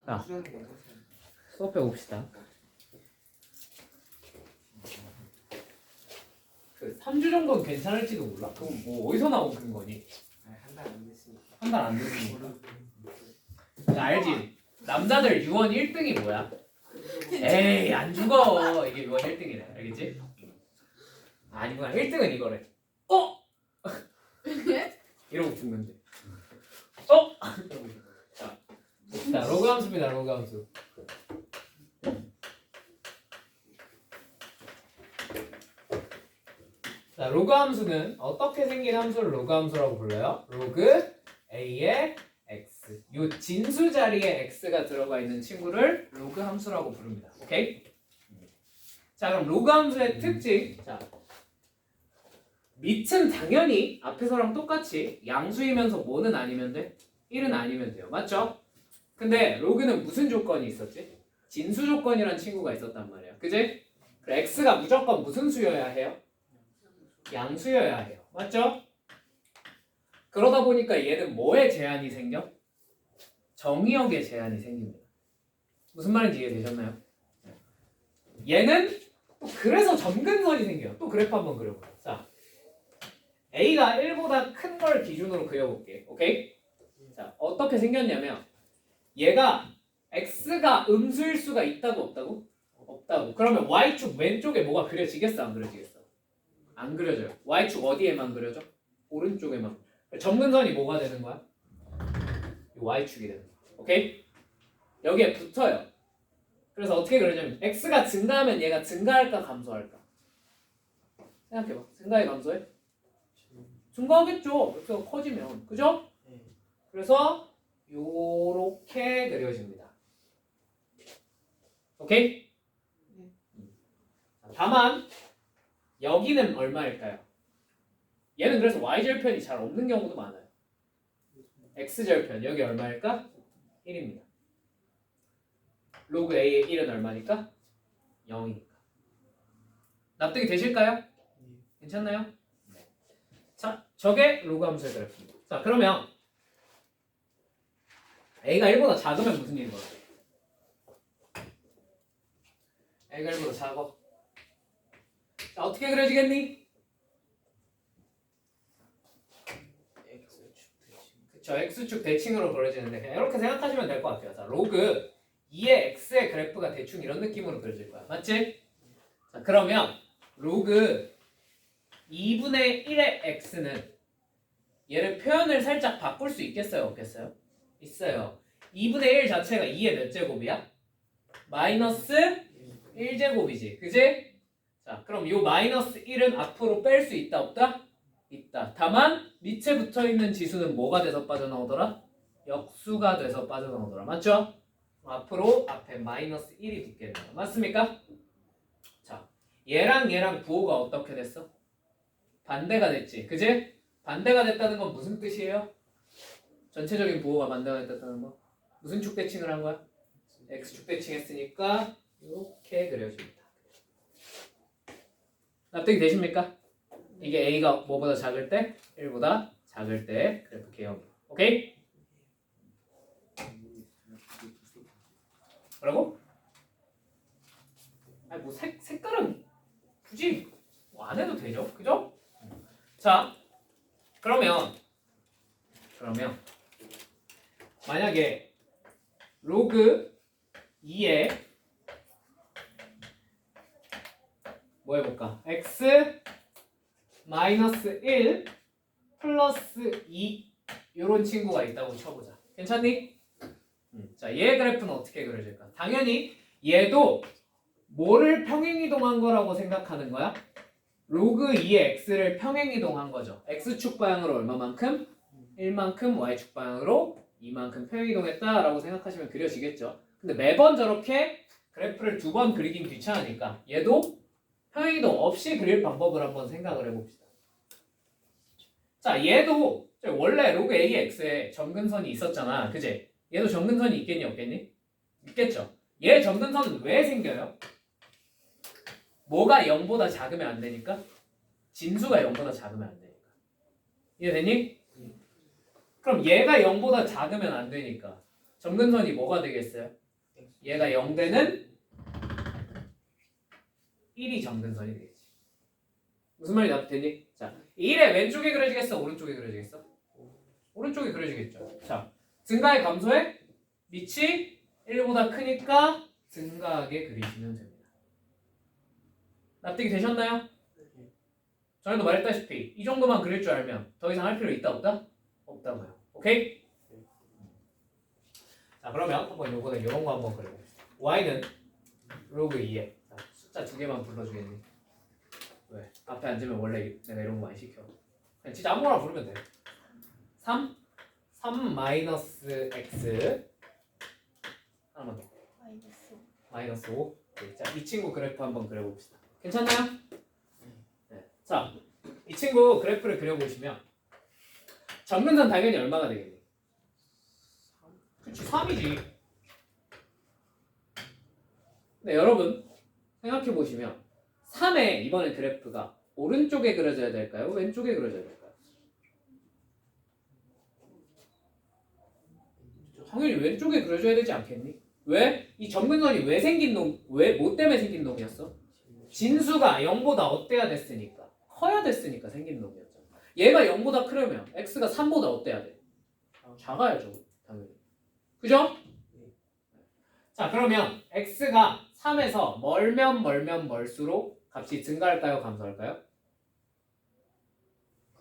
자, 수업해 봅시다. 그 3주 정도는 괜찮을지도 몰라. 그럼 뭐 어디서 나온 근거니? 한 달 안 됐으니까. 한 달 안 됐으니까. 야, 알지? 남자들 유언 1등이 뭐야? 에이 안 죽어. 이게 유언 1등이래. 알겠지? 아니구나. 1등은 이거래. 어? 이러고 죽는데. 어? 자, 로그 함수입니다. 로그 함수. 자, 로그 함수는 어떻게 생긴 함수를 로그 함수라고 불러요? 로그 a의 x. 요 진수 자리에 x가 들어가 있는 친구를 로그 함수라고 부릅니다. 오케이? 자, 그럼 로그 함수의 특징. 자, 밑은 당연히 앞에서랑 똑같이 양수이면서 뭐는 아니면 돼? 1은 아니면 돼요. 맞죠? 근데 로그는 무슨 조건이 있었지? 진수 조건이란 친구가 있었단 말이야. 그지? 그래, x가 무조건 무슨 수여야 해요? 양수여야 해요. 맞죠? 그러다 보니까 얘는 뭐에 제한이 생겨? 정의역에 제한이 생깁니다. 무슨 말인지 이해되셨나요? 얘는 또 그래서 점근선이 생겨요. 또 그래프 한번 그려볼게요. 자, A가 1보다 큰 걸 기준으로 그려볼게. 오케이? 자, 어떻게 생겼냐면 얘가 X가 음수일 수가 있다고 없다고? 없다고. 그러면 Y축 왼쪽에 뭐가 그려지겠어? 안 그려지겠어? 안 그려져요. Y축 어디에만 그려져? 오른쪽에만. 점근선이 뭐가 되는 거야? Y축이 되는 거야. 오케이? 여기에 붙어요. 그래서 어떻게 그러냐면 X가 증가하면 얘가 증가할까 감소할까? 생각해봐. 증가해 감소해? 증가하겠죠. X가 커지면. 그죠? 그래서 요렇게 그려집니다. 오케이? 다만 여기는 얼마일까요? 얘는 그래서 y절편이 잘 없는 경우도 많아요. x절편 여기 얼마일까? 1입니다. 로그 a의 1은 얼마니까? 0이니까. 납득이 되실까요? 괜찮나요? 네. 자, 저게 로그 함수의 그래프입니다. 자, 그러면 a가 1보다 작으면 무슨 일이 벌어져? a가 1보다 작아. 자, 어떻게 그려지겠니? 그쵸, x축 대칭으로 그려지는데 그냥 이렇게 생각하시면 될 것 같아요. 자, 로그 2의 x의 그래프가 대충 이런 느낌으로 그려질 거야. 맞지? 자, 그러면 로그 2분의 1의 x는 얘를 표현을 살짝 바꿀 수 있겠어요? 없겠어요? 있어요. 2분의 1 자체가 2의 몇 제곱이야? 마이너스 1제곱이지. 그지? 자, 그럼 요 마이너스 1은 앞으로 뺄 수 있다 없다? 있다. 다만 밑에 붙어있는 지수는 뭐가 돼서 빠져나오더라? 역수가 돼서 빠져나오더라. 맞죠? 앞으로 앞에 마이너스 1이 붙게 돼요. 맞습니까? 자, 얘랑 얘랑 부호가 어떻게 됐어? 반대가 됐지. 그지? 반대가 됐다는 건 무슨 뜻이에요? 전체적인 부호가 반대가 됐다는 거. 무슨 축 대칭을 한 거야? X축 대칭했으니까 이렇게 그려집니다. 납득이 되십니까? 이게 A가 뭐보다 작을 때? 1보다 작을 때 그래프 개형. 오케이? 뭐라고? 아니 뭐 색깔은 굳이 뭐 안 해도 되죠? 그죠? 자, 그러면 만약에 로그 2에 뭐 해볼까? x 마이너스 1 플러스 2 이런 친구가 있다고 쳐보자. 괜찮니? 자, 얘 그래프는 어떻게 그려질까? 당연히 얘도 뭐를 평행이동한 거라고 생각하는 거야? 로그 2의 x를 평행이동한 거죠. x축 방향으로 얼마만큼? 1만큼, y축 방향으로 2만큼 평행이동했다라고 생각하시면 그려지겠죠. 근데 매번 저렇게 그래프를 두 번 그리긴 귀찮으니까 얘도 평행이동 없이 그릴 방법을 한번 생각을 해봅시다. 자, 얘도 원래 로그 AX에 점근선이 있었잖아. 그지? 얘도 점근선이 있겠니 없겠니? 있겠죠. 얘 점근선은 왜 생겨요? 뭐가 0보다 작으면 안 되니까? 진수가 0보다 작으면 안 되니까. 이해되니? 그럼 얘가 0보다 작으면 안 되니까 점근선이 뭐가 되겠어요? 얘가 0되는 1이 점근선이 되겠지. 무슨 말이 되니? 자, 1의 왼쪽에 그려지겠어? 오른쪽에 그려지겠어? 오른쪽에 그려지겠죠. 자, 증가의 감소에 밑이 1보다 크니까 증가하게 그리시면 됩니다. 납득이 되셨나요? 전에도 말했다시피 이 정도만 그릴 줄 알면 더 이상 할 필요 있다 없다? 없다고요. 오케이? 자, 그러면 한번 요거는 이런 거 한번 그려봅시다. y는 로그 2에 숫자 2개만 불러주겠니? 왜? 앞에 앉으면 원래 내가 이런 거 많이 시켜. 그냥 진짜 아무거나 부르면 돼. 3 마이너스 x 하나만 더. 마이너스 5. 자, 이 친구 그래프 한번 그려봅시다. 괜찮나요? 네. 자, 이 친구 그래프를 그려보시면 점근선 당연히 얼마가 되겠니? 그치, 3이지. 네, 여러분 생각해보시면 3의 이번에 그래프가 오른쪽에 그려져야 될까요? 왼쪽에 그려져야 될까요? 당연히 왼쪽에 그려줘야 되지 않겠니? 왜? 이 점근선이 왜 생긴 놈, 뭐 때문에 생긴 놈이었어? 진수가 0보다 어때야 됐으니까, 커야 됐으니까 생긴 놈이었잖아. 얘가 0보다 크려면 x가 3보다 어때야 돼? 작아야죠, 당연히. 그죠? 자, 그러면 x가 3에서 멀면 멀수록 값이 증가할까요? 감소할까요?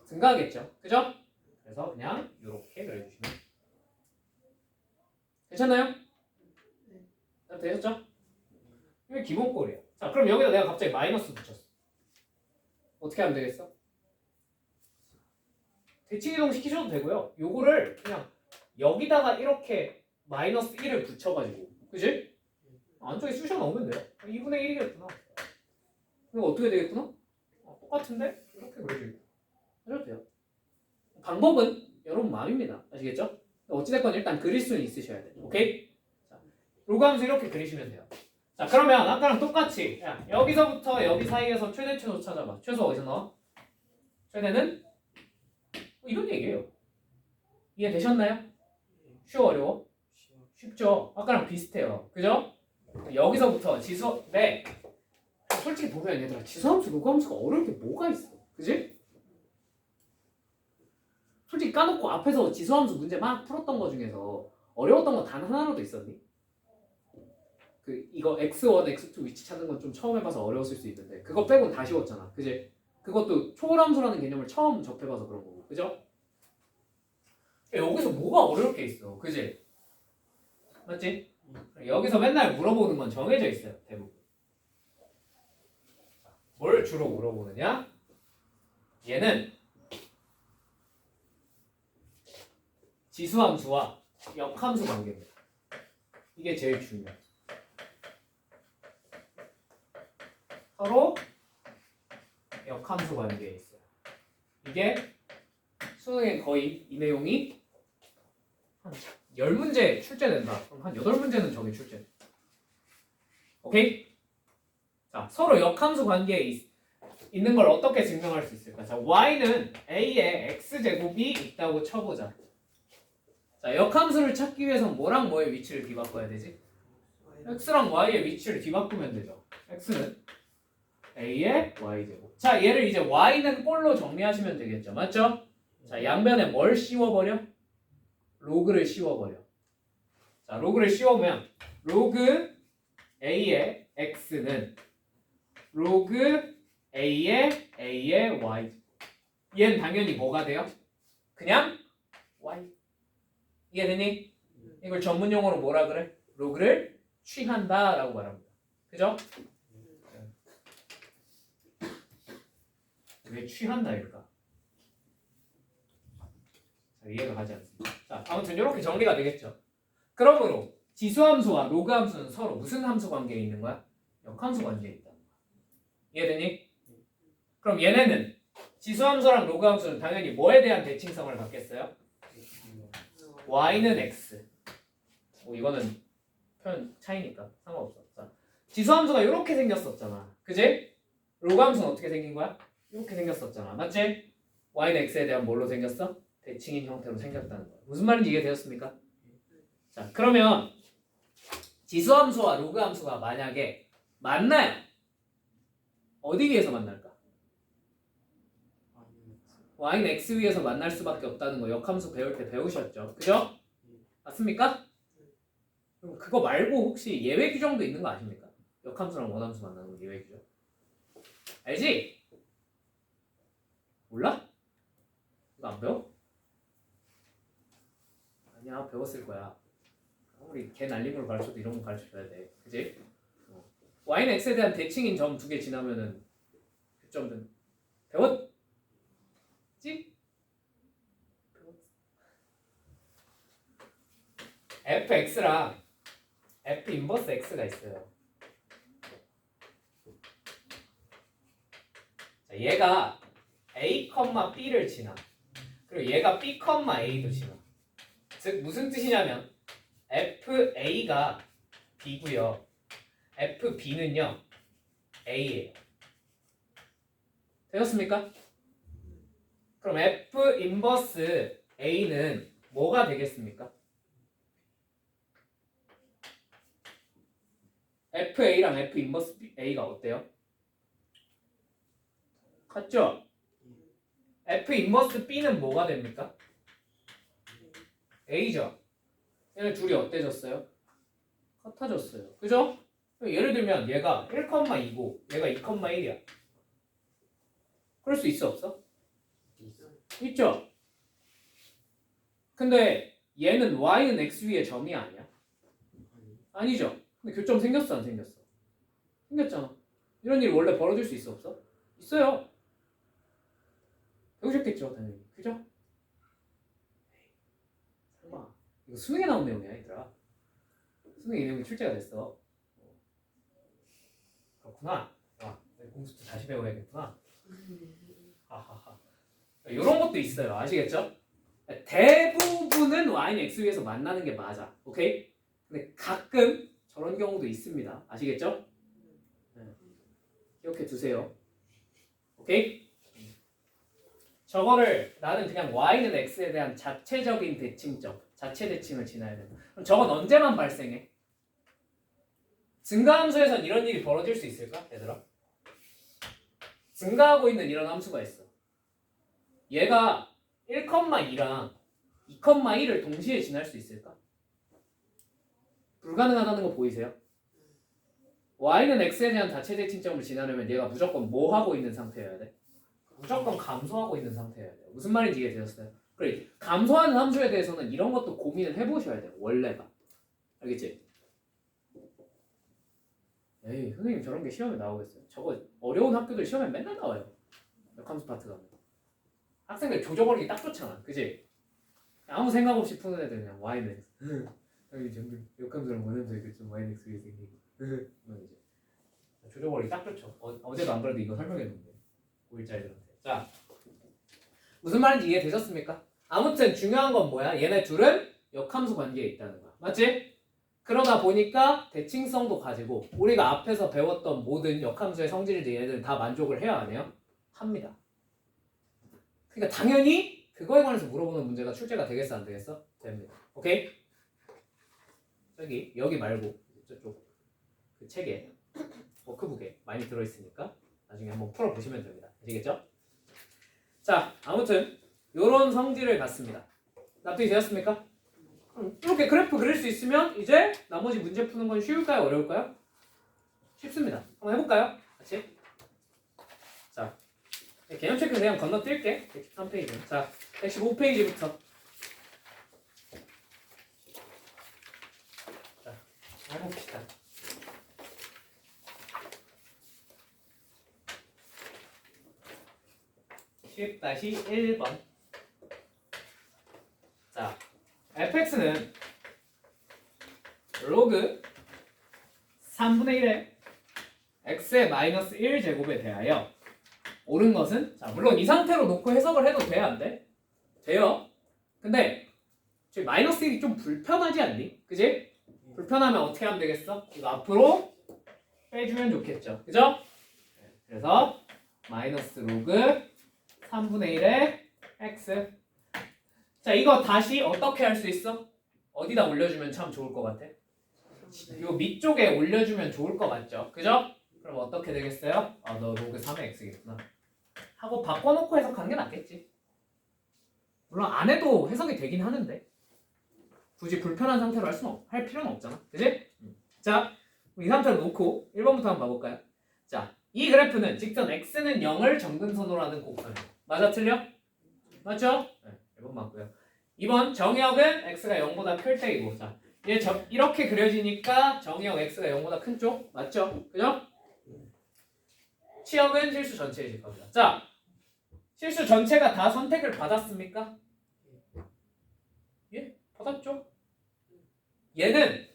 증가하겠죠. 그죠? 그래서 그냥 이렇게 그려주시면 괜찮나요? 네. 되셨죠? 이게 기본꼴이에요. 자, 그럼 여기다 내가 갑자기 마이너스 붙였어. 어떻게 하면 되겠어? 대칭이동 시키셔도 되고요. 요거를 그냥 여기다가 이렇게 마이너스 1을 붙여가지고, 그치? 안쪽에 쑤셔 넣으면 돼요. 2분의 1이겠구나. 이거 어떻게 되겠구나? 똑같은데? 이렇게 그려지고. 해도 돼요. 방법은 여러분 마음입니다. 아시겠죠? 어찌됐건 일단 그릴 수는 있으셔야 돼요. 오케이? 자, 로그 함수 이렇게 그리시면 돼요. 자, 그러면 아까랑 똑같이 여기서부터 여기 사이에서 최대 최소 찾아봐. 최소 어디서 나와? 최대는? 이런 얘기예요. 이해되셨나요? 쉬워 어려워? 쉽죠? 아까랑 비슷해요. 그죠? 여기서부터 지수, 네. 솔직히 보면 얘들아 지수함수, 로그함수가 어려울 게 뭐가 있어? 그지? 솔직히 까놓고 앞에서 지수함수 문제 막 풀었던 거 중에서 어려웠던 거 단 하나라도 있었니? 이거 x1, x2 위치 찾는 건 좀 처음 해봐서 어려웠을 수 있는데 그거 빼곤 다 쉬웠잖아. 그지? 그것도 초월함수라는 개념을 처음 접해봐서 그런 거고. 그죠? 여기서 뭐가 어려울 게 있어. 그지? 맞지? 여기서 맨날 물어보는 건 정해져 있어요. 대부분. 뭘 주로 물어보느냐? 얘는 지수함수와 역함수 관계입니다. 이게 제일 중요해요. 서로 역함수 관계에 있어요. 이게 수능에 거의 이 내용이 한 10문제 출제된다. 그럼 한 8문제는 저게 출제. 오케이? 자, 서로 역함수 관계에 있는 걸 어떻게 증명할 수 있을까? 자, y는 a의 x제곱이 있다고 쳐보자. 자, 역함수를 찾기 위해서 뭐랑 뭐의 위치를 뒤바꿔야 되지? x랑 y의 위치를 뒤바꾸면 되죠. x는 a의 y제곱. 자, 얘를 이제 y는 꼴로 정리하시면 되겠죠. 맞죠? 자, 양변에 뭘 씌워버려? 로그를 씌워버려. 자, 로그를 씌워보면 로그 a의 x는 로그 a의 y. 얘는 당연히 뭐가 돼요? 그냥 y. 이해되니? 이걸 전문용어로 뭐라 그래? 로그를 취한다 라고 말합니다. 그죠? 왜 취한다일까? 자, 이해가 가지 않습니다. 자, 아무튼 이렇게 정리가 되겠죠. 그러므로 지수함수와 로그함수는 서로 무슨 함수 관계에 있는 거야? 역함수 관계에 있다. 이해되니? 그럼 얘네는 지수함수랑 로그함수는 당연히 뭐에 대한 대칭성을 갖겠어요? y는 x. 이거는 표현 차이니까 상관없어. 자, 지수함수가 이렇게 생겼었잖아. 그지? 로그함수는 어떻게 생긴 거야? 이렇게 생겼었잖아. 맞지? y는 x에 대한 뭘로 생겼어? 대칭인 형태로 생겼다는 거야. 무슨 말인지 이해되었습니까? 자, 그러면 지수함수와 로그함수가 만약에 만나요. 어디 위에서 만날까? y는 x 위에서 만날 수밖에 없다는 거 역함수 배울 때 배우셨죠? 그죠? 맞습니까? 그럼 그거 말고 혹시 예외 규정도 있는 거 아십니까? 역함수랑 원함수 만나는 거 예외 규정. 알지? 몰라? 이거 안 배워? 아니야, 배웠을 거야. 우리 개 날림으로 가르쳐도 이런 거 가르쳐줘야 돼. 그지? y는 x에 대한 대칭인 점 두 개 지나면은 교점은 배웠지? fx랑 f 인버스 x가 있어요. 자, 얘가 a, b를 지나. 그리고 얘가 b, a도 지나. 즉 무슨 뜻이냐면 fa가 b고요. fb는요 a예요. 되셨습니까? 그럼 f 인버스 a는 뭐가 되겠습니까? fa랑 f 인버스 a가 어때요? 같죠? f 인버스 b는 뭐가 됩니까? a죠. 얘네 둘이 어때졌어요? 같아졌어요. 그죠? 예를 들면 얘가 1,2고 얘가 2,1이야. 그럴 수 있어 없어? 있죠? 근데 얘는 y는 x 위에 점이 아니야? 아니죠? 근데 교점 생겼어 안 생겼어? 생겼잖아. 이런 일이 원래 벌어질 수 있어 없어? 있어요. 배우셨겠죠 당연히. 그죠? 설마 이거 수능에 나온 내용이야 얘들아. 수능에 이 내용이 출제가 됐어. 그렇구나. 와, 공수도 다시 배워야겠구나. 하하하. 이런 것도 있어요. 아시겠죠? 대부분은 y는 x 위에서 만나는 게 맞아. 오케이? 근데 가끔 저런 경우도 있습니다. 아시겠죠? 네. 기억해 두세요. 오케이? 저거를 나는 그냥 y는 x에 대한 자체적인 대칭점, 자체 대칭을 지나야 된다. 그럼 저건 언제만 발생해? 증가함수에선 이런 일이 벌어질 수 있을까? 얘들아? 증가하고 있는 이런 함수가 있어. 얘가 1,2랑 2,1을 동시에 지날 수 있을까? 불가능하다는 거 보이세요? y는 x에 대한 자체 대칭점을 지나려면 얘가 무조건 뭐 하고 있는 상태여야 돼? 무조건 감소하고 있는 상태여야 돼요. 무슨 말인지 이해되셨어요? 그래, 감소하는 함수에 대해서는 이런 것도 고민을 해보셔야 돼요. 원래가. 알겠지? 에이, 선생님 저런 게 시험에 나오겠어요? 저거 어려운 학교들 시험에 맨날 나와요. 역함수 파트 가면. 학생들 조져버리기 딱 좋잖아. 그지? 아무 생각 없이 푸는 애들 그냥 y는 x. 여기 전부 역함수랑 원함수 이거 좀 y는 x 위에 생기고. 이제 조져버리기 딱 좋죠. 어제도 안 그래도 이거 설명했는데. 5일짜리들한테. 자, 무슨 말인지 이해되셨습니까? 아무튼 중요한 건 뭐야? 얘네 둘은 역함수 관계에 있다는 거야. 맞지? 그러다 보니까 대칭성도 가지고 우리가 앞에서 배웠던 모든 역함수의 성질들 얘네들은 다 만족을 해야 안 해요? 합니다. 그러니까 당연히 그거에 관해서 물어보는 문제가 출제가 되겠어 안 되겠어? 됩니다. 오케이? 여기 말고 저쪽 그 책에 워크북에 많이 들어있으니까 나중에 한번 풀어보시면 됩니다. 아시겠죠? 자, 아무튼 요런 성질을 갖습니다. 납득이 되었습니까? 이렇게 그래프 그릴 수 있으면 이제 나머지 문제 푸는 건 쉬울까요? 어려울까요? 쉽습니다. 한번 해볼까요? 같이? 자, 개념 체크 그냥 건너뛸게. 113페이지. 자, 115페이지부터. 자, 해봅시다. (10-1번) 자, fx는 로그 3분의 1의 x의 마이너스 1제곱에 대하여 옳은 것은, 자 물론 이 상태로 놓고 해석을 해도 돼 안 돼? 돼요. 근데 저희 마이너스 1이 좀 불편하지 않니? 그지? 불편하면 어떻게 하면 되겠어? 이거 앞으로 빼주면 좋겠죠. 그죠? 그래서 마이너스 로그 3분의 1의 x. 자, 이거 다시 어떻게 할 수 있어? 어디다 올려주면 참 좋을 것 같아? 요 밑쪽에 올려주면 좋을 것 같죠? 그죠? 그럼 어떻게 되겠어요? 아, 너 로그 3의 x겠구나 하고 바꿔놓고 해석하는 게 낫겠지. 물론 안 해도 해석이 되긴 하는데 굳이 불편한 상태로 할 필요는 없잖아. 그지? 자, 이 상태로 놓고 1번부터 한번 봐볼까요? 자, 이 그래프는 직선 x는 0을 정근선으로 하는 곡선이에요. 맞아 틀려? 맞죠? 네, 1번 맞고요. 2번 정역은 x가 0보다 클 때이고 자, 이렇게 그려지니까 정역 x가 0보다 큰 쪽 맞죠? 그죠? 치역은 실수 전체이실 겁니다. 자, 실수 전체가 다 선택을 받았습니까? 예? 받았죠? 얘는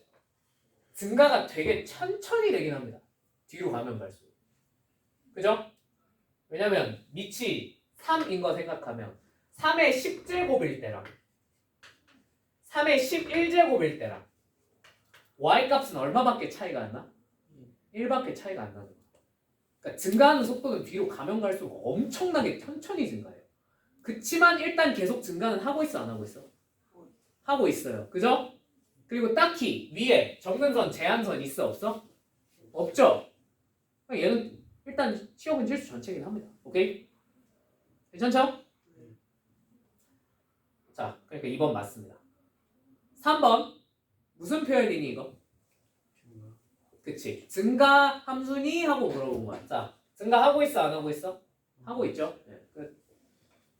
증가가 되게 천천히 되긴 합니다. 뒤로 가면 갈수록. 그죠? 왜냐면 밑이 3인 거 생각하면 3의 10제곱일 때랑 3의 11제곱일 때랑 y값은 얼마밖에 차이가 안 나? 1밖에 차이가 안 나는 거야. 그러니까 증가하는 속도는 뒤로 가면 갈수록 엄청나게 천천히 증가해요. 그치만 일단 계속 증가는 하고 있어 안 하고 있어? 하고 있어요. 그죠? 그리고 딱히 위에 정근선 제한선 있어 없어? 없죠? 얘는 일단 치역은 실수 전체이긴 합니다. 오케이? 괜찮죠? 자, 그러니까 2번 맞습니다. 3번 무슨 표현이니 이거? 그치. 증가 함수니? 하고 물어본 거야. 자, 증가하고 있어 안 하고 있어? 하고 있죠. 네, 끝.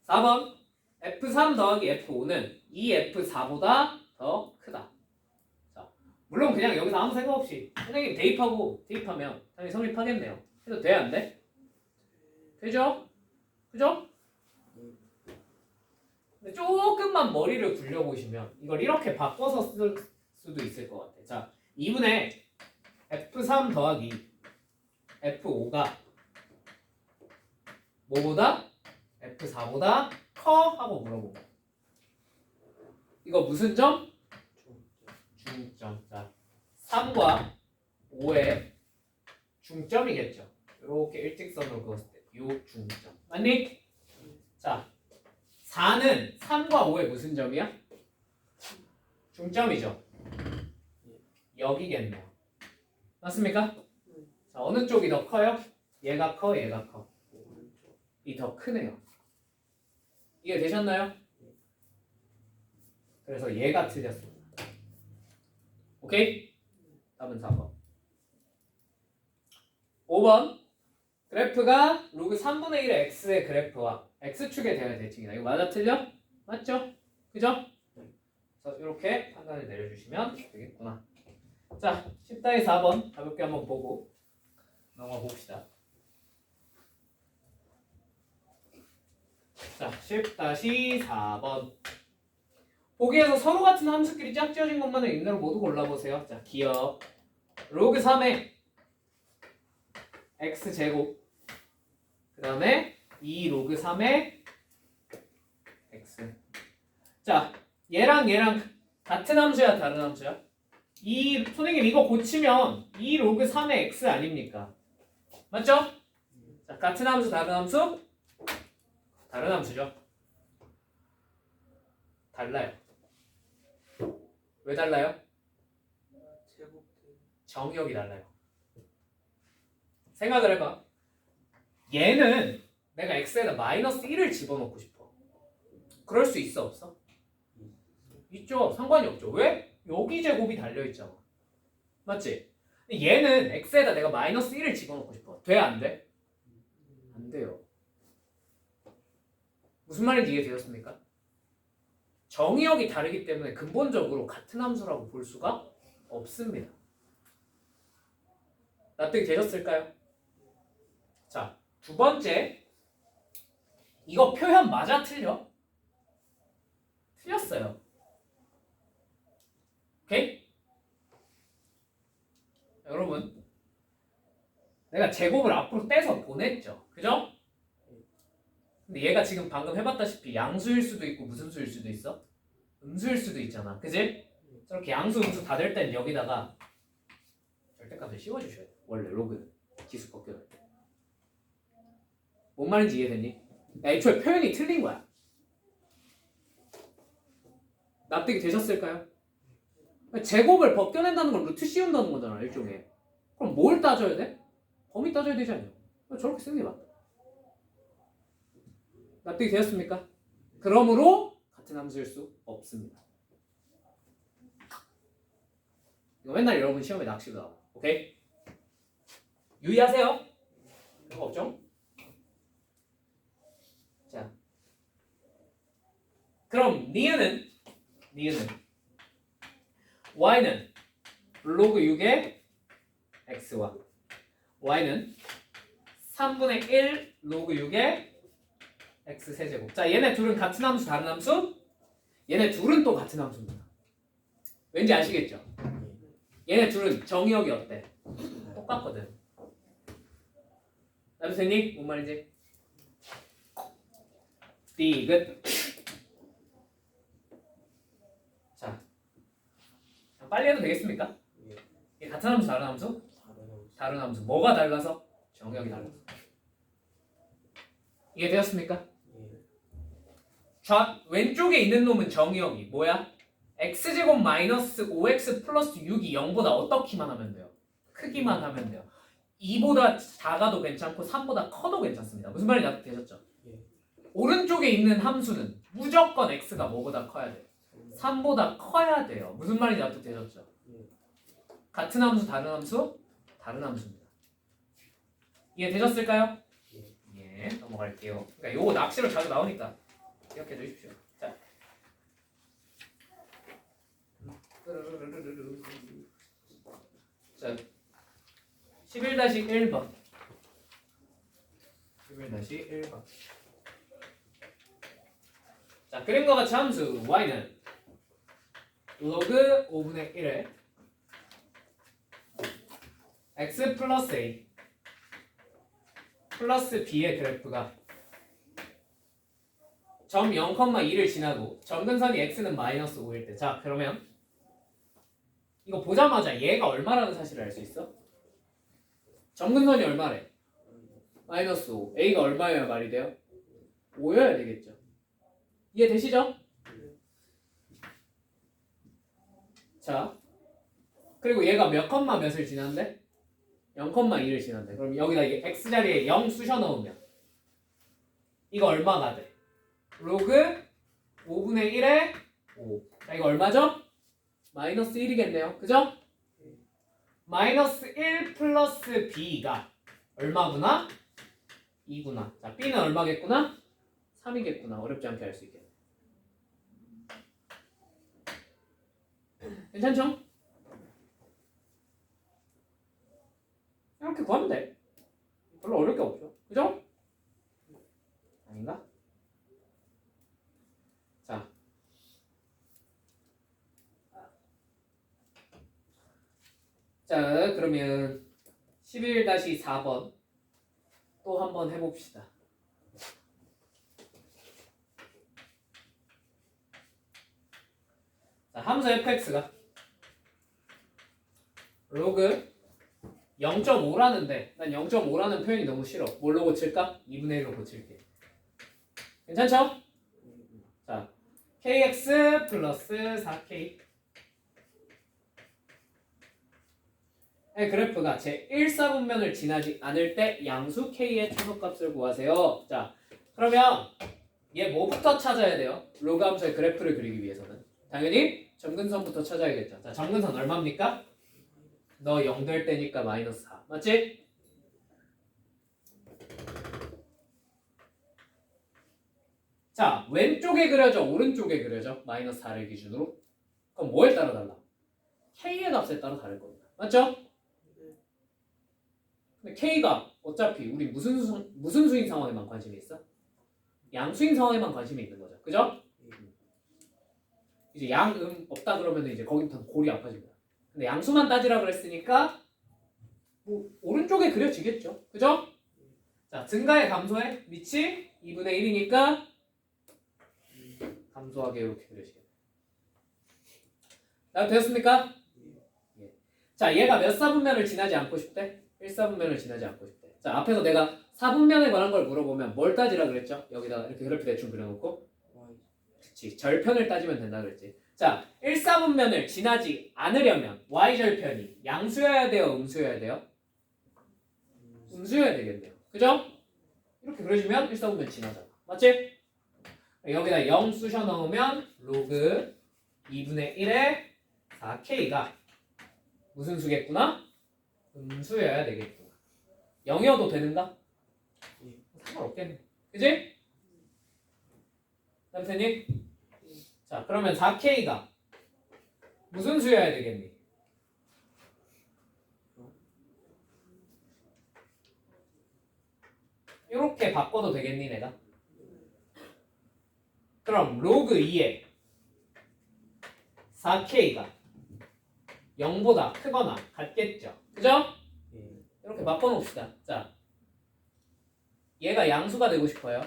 4번 F3 더하기 F5는 이 F4보다 더 크다. 자, 물론 그냥 여기서 아무 생각 없이 선생님 대입하면 당연히 성립하겠네요. 해도 돼 안 돼? 되죠? 그죠? 근데 조금만 머리를 굴려보시면 이걸 이렇게 바꿔서 쓸 수도 있을 것 같아. 자, 2분의 F3 더하기 F5가 뭐보다? F4보다 커? 하고 물어보고 이거 무슨 점? 중점. 자, 3과 5의 중점이겠죠. 이렇게 일직선으로 그었을 때 요 중점. 맞니? 자, 4는 3과 5의 무슨 점이야? 중점이죠. 여기겠네요. 맞습니까? 자, 어느 쪽이 더 커요? 얘가 커, 얘가 커. 이 더 크네요. 이해 되셨나요? 그래서 얘가 틀렸습니다. 오케이? 답은 4번. 5번. 그래프가 로그 3분의 1의 x의 그래프와 x축에 대한 대칭이다. 이거 맞아 틀려? 맞죠? 그죠? 그래서 이렇게 판단을 내려주시면 되겠구나. 자, 10-4번 가볍게 한번 보고 넘어가 봅시다. 자, 10-4번. 보기에서 서로 같은 함수끼리 짝지어진 것만을 있는 모두 골라보세요. 자, 기억. 로그 3의 x제곱 그 다음에 2 로그 3의 x. 자, 얘랑 같은 함수야 다른 함수야? 선생님 이거 고치면 2 로그 3의 x 아닙니까? 맞죠? 자, 같은 함수 다른 함수? 다른 함수죠. 달라요. 왜 달라요? 정역이 달라요. 생각을 해봐. 얘는 내가 x에다 마이너스 1을 집어넣고 싶어. 그럴 수 있어 없어? 있죠. 상관이 없죠. 왜? 여기 제곱이 달려있잖아. 맞지? 얘는 x에다 내가 마이너스 1을 집어넣고 싶어. 돼? 안 돼? 안 돼요. 무슨 말인지 이해되셨습니까? 정의역이 다르기 때문에 근본적으로 같은 함수라고 볼 수가 없습니다. 납득이 되셨을까요? 자, 두 번째. 이거 표현 맞아 틀려? 틀렸어요. 오케이? 여러분, 내가 제곱을 앞으로 떼서 보냈죠. 그죠? 근데 얘가 지금 방금 해봤다시피 양수일 수도 있고 무슨 수일 수도 있어? 음수일 수도 있잖아. 그지? 저렇게 양수, 음수 다 될 땐 여기다가 절대값을 씌워주셔야 돼. 원래 로그는 기수 벗겨낼 때. 뭔 말인지 이해됐니? 애초에 표현이 틀린 거야. 납득이 되셨을까요? 제곱을 벗겨낸다는 건 루트 씌운다는 거잖아 일종의. 그럼 뭘 따져야 돼? 범위 따져야 되지 않냐? 저렇게 쓰는 게 맞다. 납득이 되었습니까? 그러므로 같은 함수일 수 없습니다. 이거 맨날 여러분 시험에 낚시도 나와. 오케이? 유의하세요. 그거 없죠? 자, 그럼 니은은 y는 로그 6의 x와 y는 3분의 1 로그 6의 x 세제곱. 자, 얘네 둘은 같은 함수 다른 함수? 얘네 둘은 또 같은 함수입니다. 왠지 아시겠죠? 얘네 둘은 정의역이 어때? 똑같거든. 나도 됐니? 뭔 말인지? 디귿. 자, 빨리 해도 되겠습니까? 이게 같은 함수 다른 함수? 다른 함수. 뭐가 달라서? 정의역이 달라서. 이해 되었습니까? 왼쪽에 있는 놈은 정의역이 뭐야? x제곱 마이너스 5x 플러스 6이 0보다 어떻기만 하면 돼요? 크기만 하면 돼요. 2보다 작아도 괜찮고 3보다 커도 괜찮습니다. 무슨 말인지 납득되셨죠? 오른쪽에 있는 함수는 무조건 x가 뭐보다 커야 돼요? 3보다 커야 돼요. 무슨 말인지 납득되셨죠? 같은 함수 다른 함수? 다른 함수입니다. 이해되셨을까요? 예, 넘어갈게요. 그러니까 요거 낚시로 자주 나오니까 기억해 주십시오. 자, 자 11-1번 11-1번. 자, 그림과 같이 함수 y는 로그 5분의 1에 x 플러스 a 플러스 b의 그래프가 점 0,2를 지나고 점근선이 x는 마이너스 5일 때. 자, 그러면 이거 보자마자 얘가 얼마라는 사실을 알 수 있어? 점근선이 얼마래? 마이너스 5. a가 얼마여야 말이 돼요? 5여야 되겠죠. 이해되시죠? 자, 그리고 얘가 몇 컴마 몇을 지난대? 0,2를 지난대. 그럼 여기다 x자리에 0 쑤셔 넣으면 이거 얼마가 돼? 로그 5분의 1에 5. 자, 이거 얼마죠? 마이너스 1이겠네요. 그죠? 마이너스 1 플러스 b가 얼마구나? 2구나. 자, b는 얼마겠구나? 3이겠구나. 어렵지 않게 알 수 있겠네. 괜찮죠? 이렇게 구하면 돼. 별로 어려울 게 없죠. 그죠? 아닌가? 자, 그러면 11-4번 또 한번 해봅시다. 자, 함수 fx가 로그 0.5라는데 난 0.5라는 표현이 너무 싫어. 뭘로 고칠까? 2분의 1로 고칠게. 괜찮죠? 자, kx 플러스 4k 의 그래프가 제 1사분면을 지나지 않을 때 양수 k의 최소값을 구하세요. 자, 그러면 얘 뭐부터 찾아야 돼요? 로그 함수의 그래프를 그리기 위해서는 당연히 점근선부터 찾아야겠죠. 자, 점근선 얼마입니까? 너 0 될 때니까 마이너스 4. 맞지? 자, 왼쪽에 그려져 오른쪽에 그려져 마이너스 4를 기준으로. 그럼 뭐에 따라 달라? k의 값에 따라 다를 겁니다. 맞죠? 근데 k가 어차피 우리 무슨 수인 상황에만 관심이 있어? 양수인 상황에만 관심이 있는 거죠. 그죠? 이제 없다 그러면 이제 거기부터 골이 아파집니다. 근데 양수만 따지라 그랬으니까 뭐 오른쪽에 그려지겠죠. 그죠? 자, 증가의 감소의 밑이 2분의 1이니까 감소하게 이렇게 그려지겠네. 다 됐습니까? 예. 자, 얘가 몇 사분면을 지나지 않고 싶대? 1사분면을 지나지 않고 싶대. 자, 앞에서 내가 4분면에 관한 걸 물어보면 뭘 따지라 그랬죠? 여기다가 이렇게 그래프 대충 그려놓고 그렇지, 절편을 따지면 된다 그랬지. 자, 자, 1사분면을 지나지 않으려면 y절편이 양수여야 돼요? 음수여야 돼요? 음수여야 되겠네요. 그죠? 이렇게 그려주면 1사분면 지나잖아. 맞지? 여기다 0 쑤셔 넣으면 로그 2분의 1의 4k가 무슨 수겠구나? 음수여야 되겠구나. 0이어도 되는가? 상관없겠네. 그지? 남편님? 자, 그러면 4k가 무슨 수여야 되겠니? 이렇게 바꿔도 되겠니 내가? 그럼 로그 2에 4k가 0보다 크거나 같겠죠? 그죠? 이렇게 바꿔놓읍시다. 자, 얘가 양수가 되고 싶어요.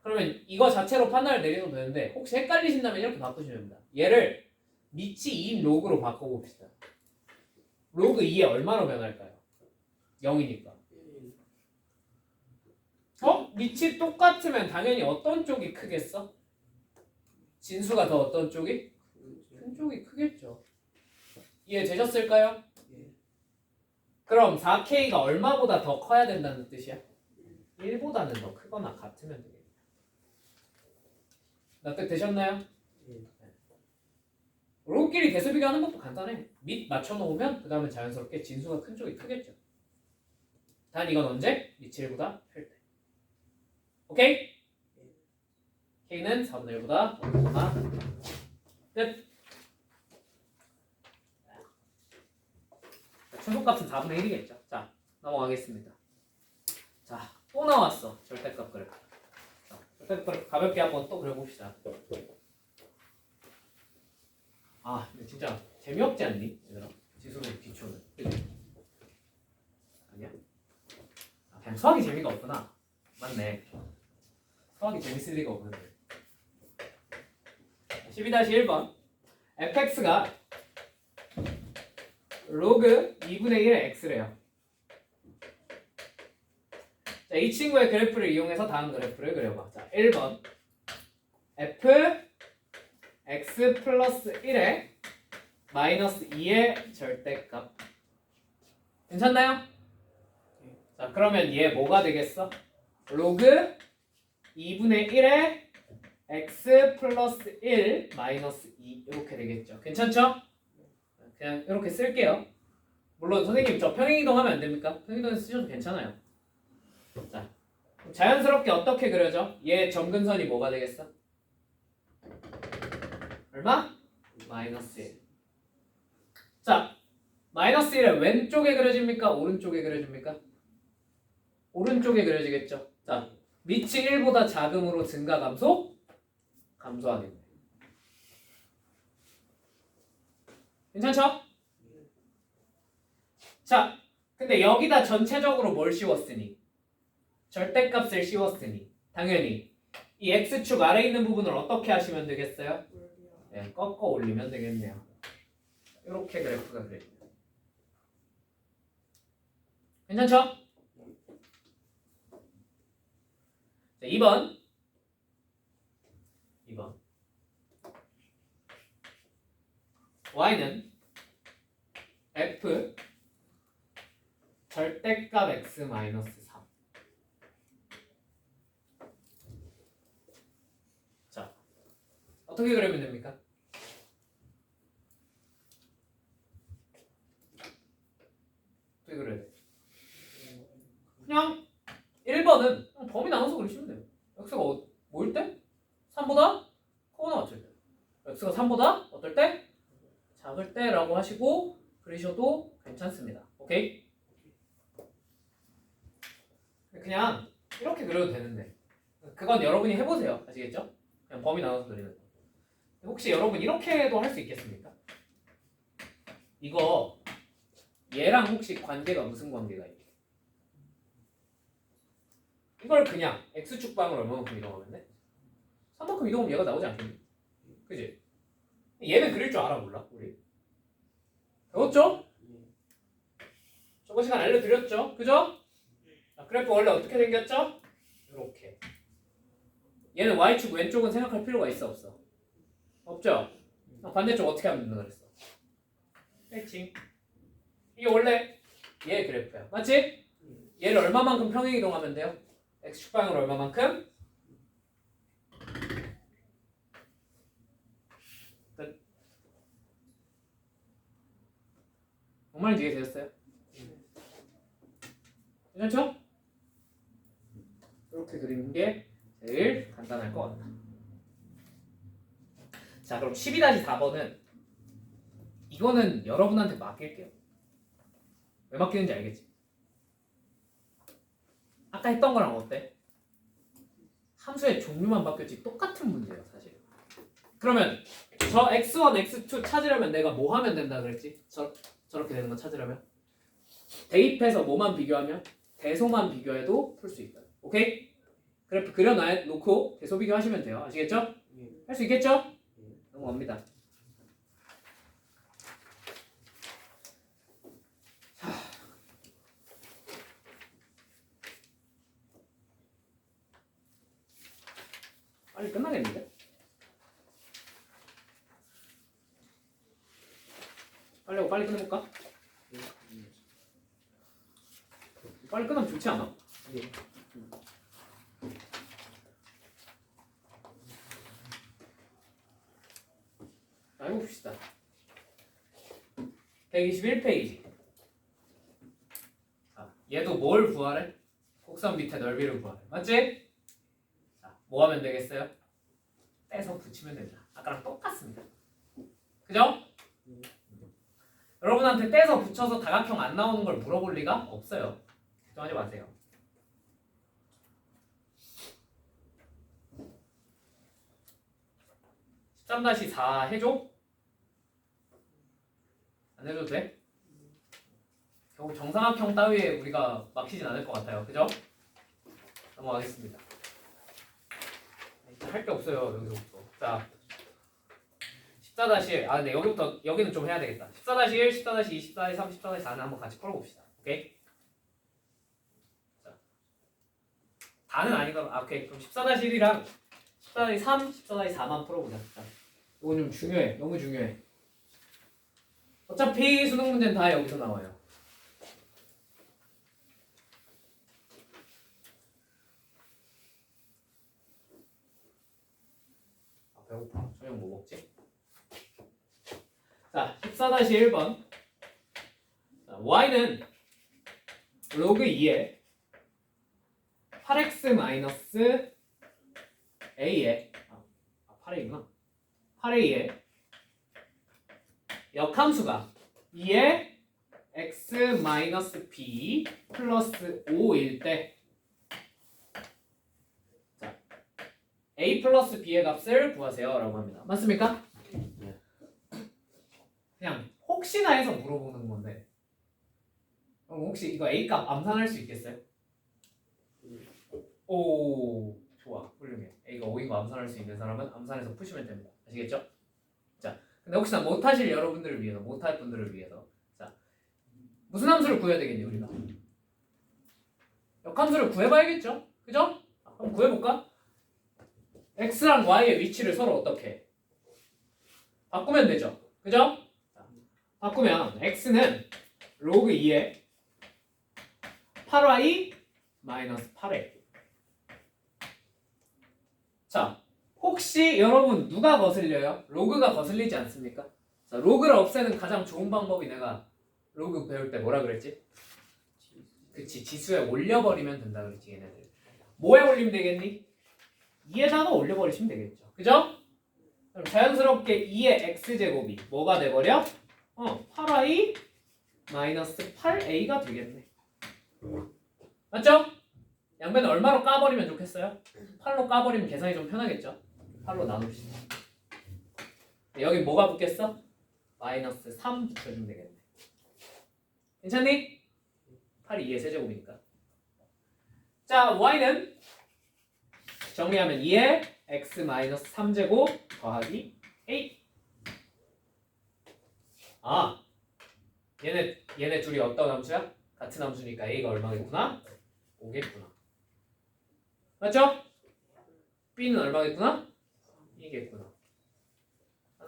그러면 이거 자체로 판단을 내려도 되는데 혹시 헷갈리신다면 이렇게 바꾸시면 됩니다. 얘를 밑이 2인 로그로 바꿔봅시다. 로그 2에 얼마로 변할까요? 0이니까. 밑이 똑같으면 당연히 어떤 쪽이 크겠어? 진수가 더 어떤 쪽이? 큰 쪽이 크겠죠. 이해되셨을까요? 그럼 4K가 얼마보다 더 커야 된다는 뜻이야? 1보다는 더 크거나 같으면 되겠다. 납득 되셨나요? 로그끼리 대수 비교하는 것도 간단해. 밑 맞춰놓으면 그 다음에 자연스럽게 진수가 큰 쪽이 크겠죠. 단 이건 언제? 밑이 1보다 클 때. 오케이? K는 4분의 1보다 작거나 끝. 최소값은 4분의 1이겠죠. 자, 넘어가겠습니다. 자, 또 나왔어. 절대값 그래프. 자, 절대값 그래프 가볍게 한번 또 그려봅시다. 아, 근데 진짜 재미없지 않니? 얘들아? 지수로 기초는. 그치? 아니야? 아, 그냥 수학이 재미가 없구나. 맞네. 수학이 재밌을 리가 없는데. 12-1번 fx가 로그 2분의 1의 x래요. 자, 이 친구의 그래프를 이용해서 다음 그래프를 그려봐. 자, 1번 f x 플러스 1의 마이너스 2의 절대값. 괜찮나요? 자, 그러면 얘 뭐가 되겠어? 로그 2분의 1의 x 플러스 1 마이너스 2 이렇게 되겠죠. 괜찮죠? 그냥 이렇게 쓸게요. 물론 선생님 저 평행이동하면 안 됩니까? 평행이동 쓰셔도 괜찮아요. 자, 자연스럽게 어떻게 그려져? 얘 점근선이 뭐가 되겠어? 얼마? 마이너스 1. 자, 마이너스 1은 왼쪽에 그려집니까? 오른쪽에 그려집니까? 오른쪽에 그려지겠죠. 자, 밑이 1보다 작음으로 증가 감소? 감소하겠네. 괜찮죠? 자, 근데 여기다 전체적으로 뭘 씌웠으니? 절대값을 씌웠으니 당연히 이 x축 아래에 있는 부분을 어떻게 하시면 되겠어요? 네, 꺾어 올리면 되겠네요. 이렇게 그래프가 그려요. 괜찮죠? 자, 2번 y는 f 절대값 x 마이너스 3. 자, 어떻게 그리면 됩니까? 어떻게 그려야 돼? 그냥 1번은 범위 나눠서 그리시면 돼요. x가 뭐일 때? 3보다 크거나 같을 때. x가 3보다 어떨 때? 작을 때라고 하시고 그리셔도 괜찮습니다. 오케이? 그냥 이렇게 그려도 되는데 그건 여러분이 해보세요. 아시겠죠? 그냥 범위 나눠서 그리는 거. 혹시 여러분 이렇게도 할 수 있겠습니까? 이거 얘랑 혹시 관계가 무슨 관계가 있게? 이걸 그냥 x축방을 얼마만큼 이동하면 돼? 3만큼 이동하면 얘가 나오지 않겠니? 그지? 얘는 그릴 줄 알아 몰라? 우리 배웠죠? 저번 시간 알려드렸죠? 그죠? 자, 그래프 원래 어떻게 생겼죠? 이렇게. 얘는 y축 왼쪽은 생각할 필요가 있어 없어? 없죠? 반대쪽 어떻게 하면 된다 그랬어? 패칭. 이게 원래 얘 그래프야. 맞지? 얘를 얼마만큼 평행 이동하면 돼요? x축 방향으로 얼마만큼? 끝. 정말 뒤에 되었어요? 괜찮죠? 이렇게 그리는 게 제일 간단할 것 같다. 자, 그럼 12-4번은 이거는 여러분한테 맡길게요. 왜 맡기는지 알겠지? 아까 했던 거랑 어때? 함수의 종류만 바뀌었지 똑같은 문제예요, 사실. 그러면 저 x1, x2 찾으려면 내가 뭐 하면 된다 그랬지? 저렇게 되는 거 찾으려면 대입해서 뭐만 비교하면 대소만 비교해도 풀 수 있어요. 오케이? 그래프 그려놓고 대소 비교하시면 돼요. 아시겠죠? 할 수 있겠죠? 넘어갑니다. 빨리 끝나겠는데? 빨리 하고 빨리 끝내볼까? 빨리 끝나면 좋지 않아? 자, 해봅시다. 121페이지. 자, 얘도 뭘 구하래? 곡선 밑에 넓이를 구하래. 맞지? 자, 뭐 하면 되겠어요? 떼서 붙이면 됩니다. 아까랑 똑같습니다. 그죠? 여러분한테 떼서 붙여서 다각형 안 나오는 걸 물어볼 리가 없어요. 걱정하지 마세요. (13-4) 해줘? 안 해줘도 돼? 결국 정사각형 따위에 우리가 막히진 않을 것 같아요. 그죠? 넘어가겠습니다. 할 게 없어요. 여기서부터. 자, 14-1. 아, 네, 여기는 좀 해야 되겠다. 14-1, 14-2, 14-3, 14-4는 한번 같이 풀어봅시다. 오케이? 자, 다는 아니더라도, 오케이. 그럼 14-1이랑 14-3, 14-4만 풀어보자. 자, 이건 좀 중요해. 너무 중요해. 어차피 수능 문제는 다 여기서 나와요. 아, 배고파. 저녁 뭐 먹지? 자, 14-1번. 자, y는 로그 2에 8x a에 8a구나. 8a에 역함수가 2에 x b 플러스 5일 때 자, a 플러스 b의 값을 구하세요 라고 합니다. 맞습니까? 그냥 혹시나 해서 물어보는 건데 그럼 혹시 이거 a 값 암산할 수 있겠어요? 오, 좋아, 훌륭해. a가 5인 거 암산할 수 있는 사람은 암산해서 푸시면 됩니다. 아시겠죠? 자, 근데 혹시나 못하실 여러분들을 위해서, 못할 분들을 위해서 자, 무슨 함수를 구해야 되겠니 우리가? 역함수를 구해봐야겠죠? 그죠? 그럼 구해볼까? x랑 y의 위치를 서로 어떻게 바꾸면 되죠? 그죠? 자, 바꾸면 x는 로그 2에 8y 마이너스 8a. 자, 혹시 여러분 누가 거슬려요? 로그가 거슬리지 않습니까? 자, 로그를 없애는 가장 좋은 방법이 내가 로그 배울 때 뭐라 그랬지? 그치, 지수에 올려버리면 된다 그랬지 얘네들. 뭐에 올리면 되겠니? 2에다가 올려버리시면 되겠죠. 그죠? 그럼 자연스럽게 2의 x제곱이 뭐가 돼버려? 8y 마이너스 8a가 되겠네. 맞죠? 양변을 얼마로 까버리면 좋겠어요? 8로 까버리면 계산이 좀 편하겠죠? 8로 나눕시다. 여기 뭐가 붙겠어? 마이너스 3 붙여주면 되겠네. 괜찮니? 8이 2의 세제곱이니까. 자, y는 정리하면 2의 x 마이너스 3제곱 더하기 a. 아, 얘네 둘이 어떤 함수야? 같은 함수니까 a가 얼마겠구나? 5겠구나. 맞죠? b는 얼마겠구나? 2겠구나.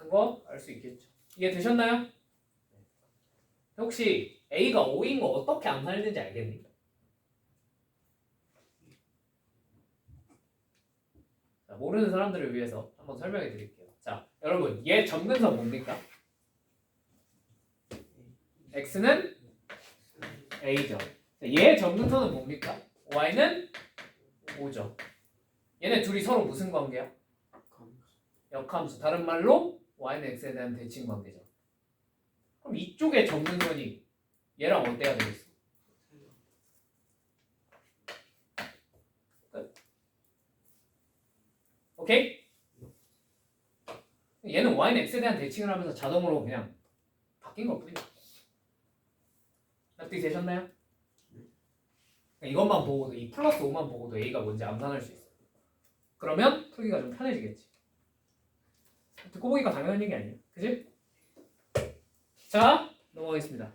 거 알 수 있겠죠. 이해되셨나요? 혹시 A가 5인 거 어떻게 암산했는지 알겠니? 자, 모르는 사람들을 위해서 한번 설명해 드릴게요. 자, 여러분 얘 점근선 뭡니까? X는 A죠. 얘 점근선은 뭡니까? Y는 5죠. 얘네 둘이 서로 무슨 관계야? 역함수. 다른 말로 Y는 X에 대한 대칭 관계죠. 그럼 이쪽의 점근선이 얘랑 어때야 되겠어? 끝. 오케이? 얘는 Y는 X에 대한 대칭을 하면서 자동으로 그냥 바뀐 것 뿐이야. 납득이 되셨나요? 이것만 보고도 이 플러스 5만 보고도 A가 뭔지 암산할 수 있어. 그러면 풀기가 좀 편해지겠지. 듣고 보니까 당연한 얘기 아니에요. 그지? 자, 넘어가겠습니다.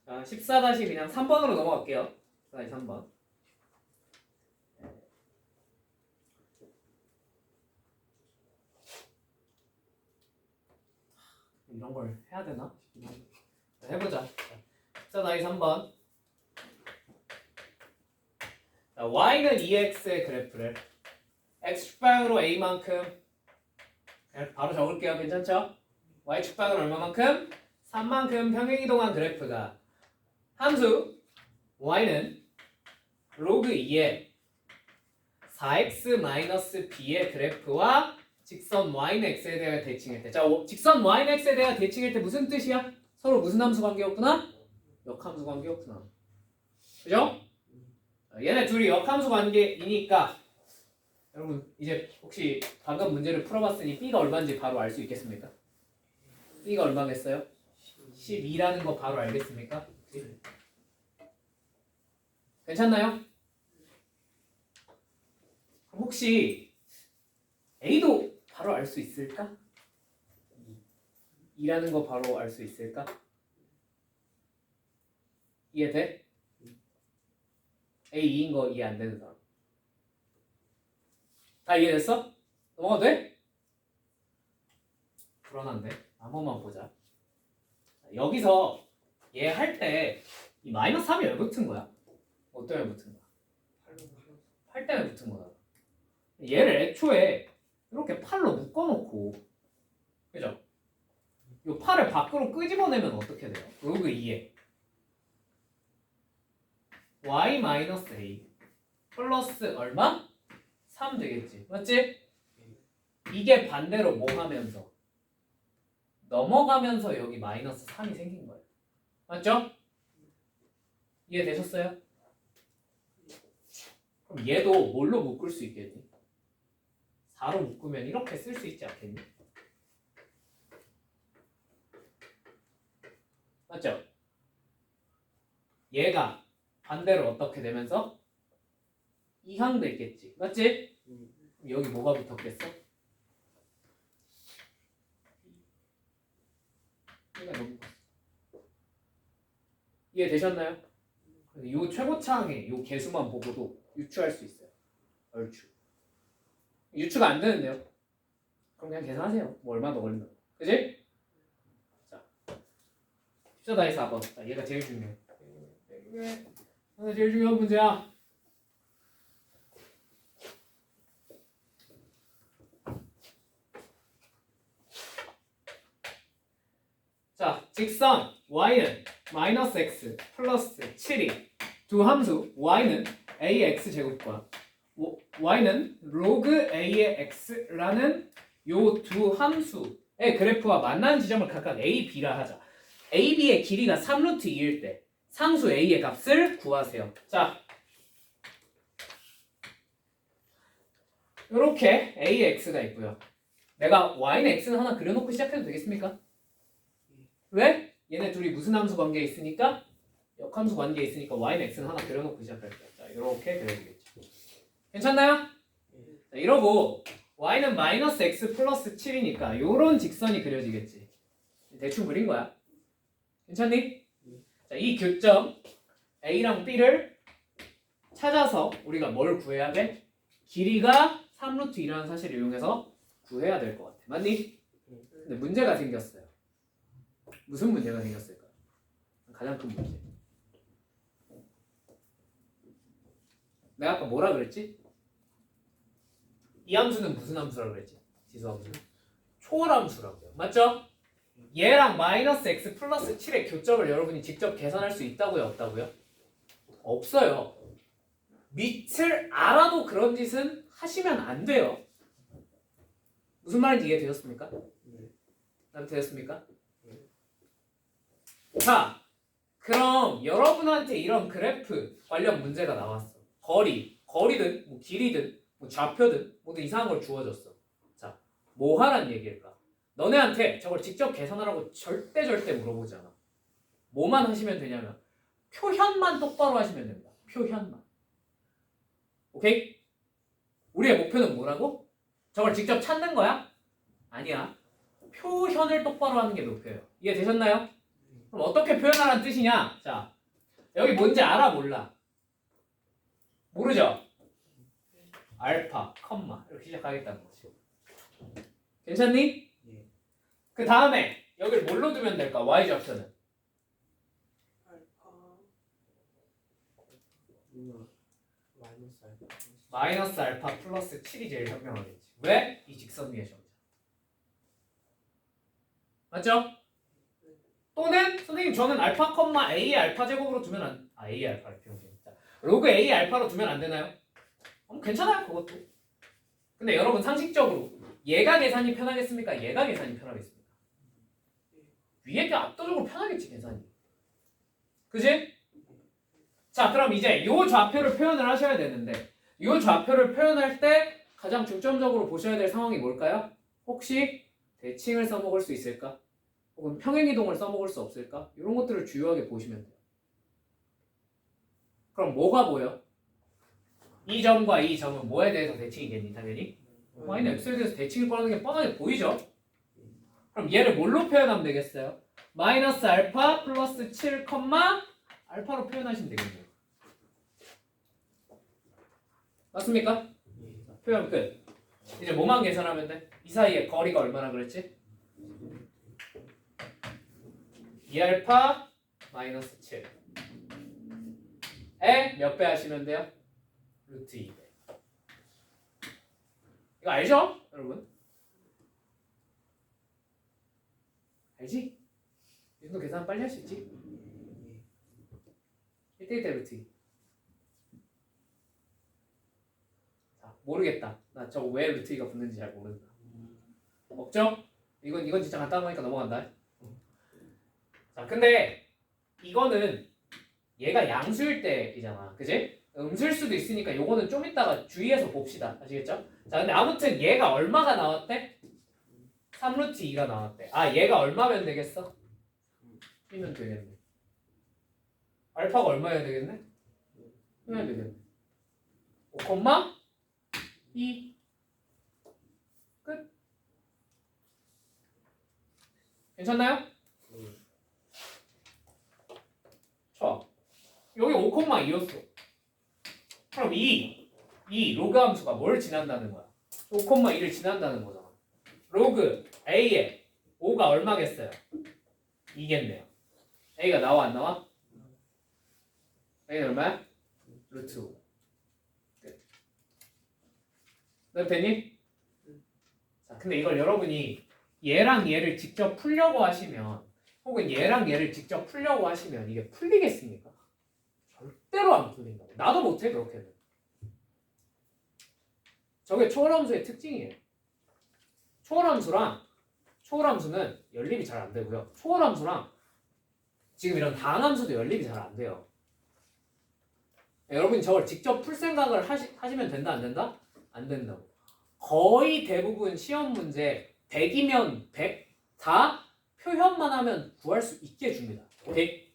자, 14 그냥 3번으로 넘어갈게요. 3번. 이런 걸 해야 되나? 자, 해보자. 14 3번. 자, y는 2x의 그래프를 x축방으로 a만큼 바로 적을게요. 괜찮죠? y축방은 얼마만큼? 3만큼 평행이동한 그래프가 함수 y는 로그 2의 4x-b의 그래프와 직선 y는 x에 대해 대칭일 때. 자, 직선 y는 x에 대해 대칭일 때 무슨 뜻이야? 서로 무슨 함수 관계였구나? 역함수 관계였구나. 그죠? 얘네 둘이 역함수 관계이니까 여러분 이제 혹시 방금 문제를 풀어봤으니 b가 얼마인지 바로 알 수 있겠습니까? b가 얼마겠어요? 12라는 거 바로 알겠습니까? 괜찮나요? 혹시 a도 바로 알 수 있을까? 2라는 거 바로 알 수 있을까? 이해돼? A 2인 거 이해 안 되는 사람. 다 이해됐어? 넘어가도 돼? 불안한데? 한 번만 보자. 여기서 얘 할 때 이 마이너스 3이 왜 붙은 거야? 뭐 때문에 붙은 거야? 8 때문에 붙은 거야. 얘를 애초에 이렇게 8로 묶어놓고, 그죠? 이 8을 밖으로 끄집어내면 어떻게 돼요? 로그 2에 y-a 플러스 얼마? 3 되겠지. 맞지? 이게 반대로 뭐 하면서? 넘어가면서 여기 마이너스 3이 생긴 거예요. 맞죠? 이해되셨어요? 그럼 얘도 뭘로 묶을 수 있겠니? 4로 묶으면 이렇게 쓸 수 있지 않겠니? 맞죠? 얘가 반대로 어떻게 되면서? 2항 됐겠지. 맞지? 여기 뭐가 붙었겠어? 얘가 너무 이해되셨나요? 이 최고차항의 이 개수만 보고도 유추할 수 있어요. 얼추. 유추가 안 되는데요? 그럼 그냥 계산하세요. 뭐 얼마 더 걸린다. 그지? 자, 14 4번. 자, 얘가 제일 중요해. 제일 중요한 문제야. 자, 직선 y는 마이너스 x 플러스 7이 두 함수 y는 ax 제곱과 y는 로그 a의 x라는 요 두 함수의 그래프와 만나는 지점을 각각 a, b라 하자. a, b의 길이가 3루트 2일 때 상수 a의 값을 구하세요. 자, 이렇게 a의 x가 있고요. 내가 y는 x는 하나 그려놓고 시작해도 되겠습니까? 왜? 얘네 둘이 무슨 함수 관계에 있으니까? 역함수 관계에 있으니까 y는 x는 하나 그려놓고 시작할게요. 자, 이렇게 그려주겠죠. 괜찮나요? 자, 이러고 y는 마이너스 x 플러스 7이니까 요런 직선이 그려지겠지. 대충 그린 거야. 괜찮니? 자, 이 교점 a랑 b를 찾아서 우리가 뭘 구해야 돼? 길이가 3루트 2라는 사실을 이용해서 구해야 될 것 같아. 맞니? 근데 문제가 생겼어요. 무슨 문제가 생겼을까요? 가장 큰 문제. 내가 아까 뭐라 그랬지? 이 함수는 무슨 함수라고 그랬지? 지수함수는? 초월함수라고요. 맞죠? 얘랑 마이너스 x 플러스 7의 교점을 여러분이 직접 계산할 수 있다고요? 없다고요? 없어요. 밑을 알아도 그런 짓은 하시면 안 돼요. 무슨 말인지 이해되셨습니까? 나도 되셨습니까? 자, 그럼 여러분한테 이런 그래프 관련 문제가 나왔어. 거리든 뭐 길이든 뭐 좌표든 모두 이상한 걸 주어졌어. 자, 뭐 하란 얘기일까? 너네한테 저걸 직접 계산하라고 절대 물어보지 않아. 뭐만 하시면 되냐면 표현만 똑바로 하시면 됩니다. 표현만. 오케이? 우리의 목표는 뭐라고? 저걸 직접 찾는 거야? 아니야. 표현을 똑바로 하는 게 목표예요. 이해되셨나요? 그럼 어떻게 표현하라는 뜻이냐? 자, 여기 뭔지 알아 몰라? 모르죠? 알파, 컴마 이렇게 시작하겠다는 거지. 괜찮니? 그 다음에 여기를 뭘로 두면 될까? y좌표는 마이너스 알파 플러스 7이 제일 현명하겠지. 왜? 이 직선 위의 점이잖아. 맞죠? 또는 선생님 저는 알파 컴마 a 알파 제곱으로 두면 a 알파를 비용진 로그 a 알파로 두면 안 되나요? 괜찮아요 그것도. 근데 여러분 상식적으로 얘가 계산이 편하겠습니까? 얘가 계산이 편하겠습니까? 위에 게 압도적으로 편하겠지 계산이. 그지? 자 그럼 이제 요 좌표를 표현을 하셔야 되는데 요 좌표를 표현할 때 가장 중점적으로 보셔야 될 상황이 뭘까요? 혹시 대칭을 써먹을 수 있을까? 혹은 평행이동을 써먹을 수 없을까? 이런 것들을 주요하게 보시면 돼요. 그럼 뭐가 보여? 이 점과 이 점은 뭐에 대해서 대칭이겠니? 당연히 y는 x에 대해서 대칭을 뻔하는 게 뻔하게 보이죠? 그럼 얘를 뭘로 표현하면 되겠어요? 마이너스 알파 플러스 7, 알파로 표현하시면 되겠네요. 맞습니까? 표현 끝. 이제 뭐만 계산하면 돼? 이 사이에 거리가 얼마나 그랬지? 2알파 마이너스 7에 몇 배 하시면 돼요? 루트 2배. 이거 알죠? 여러분? 알지? 이 정도 계산 빨리 할 수 있지? 1대1 대 루트 2. 자, 모르겠다. 나 저거 왜 루트 2가 붙는지 잘 모른다. 없죠? 이건 진짜 간단한 거니까 넘어간다. 자, 근데 이거는 얘가 양수일 때이잖아. 그지? 음수일 수도 있으니까 요거는 좀 이따가 주의해서 봅시다. 아시겠죠? 자, 근데 아무튼 얘가 얼마가 나왔대? 3루트 2가 나왔대. 아, 얘가 얼마면 되겠어? 1면 되겠네. 알파가 얼마여야 되겠네? 1면 되겠네. 5,2 끝. 괜찮나요? 좋아. 여기 5,2였어. 그럼 이 로그 함수가 뭘 지난다는 거야? 5,2를 지난다는 거잖아. 로그 A에 5가 얼마겠어요? 2겠네요. A가 나와 안 나와? A는 얼마야? 루트 5. 네. 됐니? 자, 근데 이걸 여러분이 얘랑 얘를 직접 풀려고 하시면 혹은 얘랑 얘를 직접 풀려고 하시면 이게 풀리겠습니까? 절대로 안 풀린다고. 나도 못해 그렇게는. 저게 초월함수의 특징이에요. 초월함수는 연립이 잘 안 되고요. 초월함수랑 지금 이런 다항함수도 연립이 잘 안 돼요. 여러분이 저걸 직접 풀 생각을 하시면 된다 안 된다? 안 된다고. 거의 대부분 시험 문제 100이면 100 다 표현만 하면 구할 수 있게 줍니다. 오케이?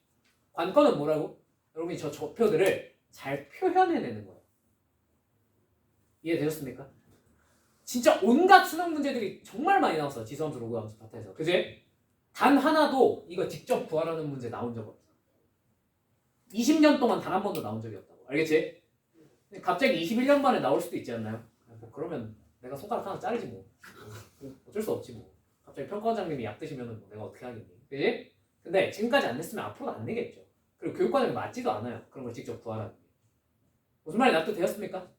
관건은 뭐라고? 여러분이 저 좌표들을 잘 표현해내는 거예요. 이해되셨습니까? 진짜 온갖 수능 문제들이 정말 많이 나왔어. 지수함수, 로그함수 파트에서. 그지? 단 하나도 이거 직접 구하라는 문제 나온 적 없어. 20년 동안 단 한 번도 나온 적이 없다고. 알겠지? 갑자기 21년 만에 나올 수도 있지 않나요? 뭐 그러면 내가 손가락 하나 자르지 뭐. 어쩔 수 없지 뭐. 갑자기 평가원장님이 약 드시면은 뭐 내가 어떻게 하겠니? 그지? 근데 지금까지 안 냈으면 앞으로도 안 내겠죠. 그리고 교육과정이 맞지도 않아요. 그런 걸 직접 구하라는 게. 무슨 말이 납득되었습니까?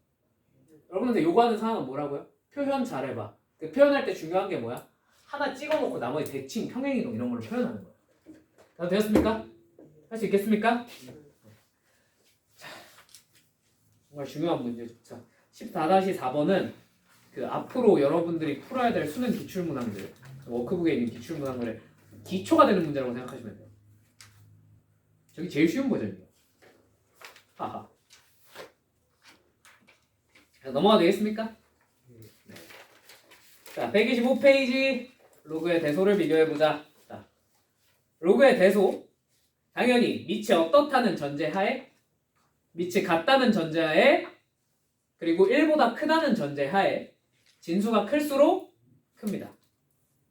여러분한테 요구하는 사항은 뭐라고요? 표현 잘해봐. 그 표현할 때 중요한 게 뭐야? 하나 찍어놓고 나머지 대칭, 평행이동 이런 걸로 표현하는 거야. 다 되었습니까? 할 수 있겠습니까? 자, 정말 중요한 문제죠. 자, 14-4번은 그 앞으로 여러분들이 풀어야 될 수능 기출문항들, 워크북에 있는 기출문항들의 기초가 되는 문제라고 생각하시면 돼요. 저기 제일 쉬운 버전이에요. 하하. 자, 넘어가 되겠습니까? 네. 자, 125페이지 로그의 대소를 비교해보자. 자, 로그의 대소. 당연히 밑이 어떻다는 전제하에, 밑이 같다는 전제하에, 그리고 1보다 크다는 전제하에 진수가 클수록 큽니다.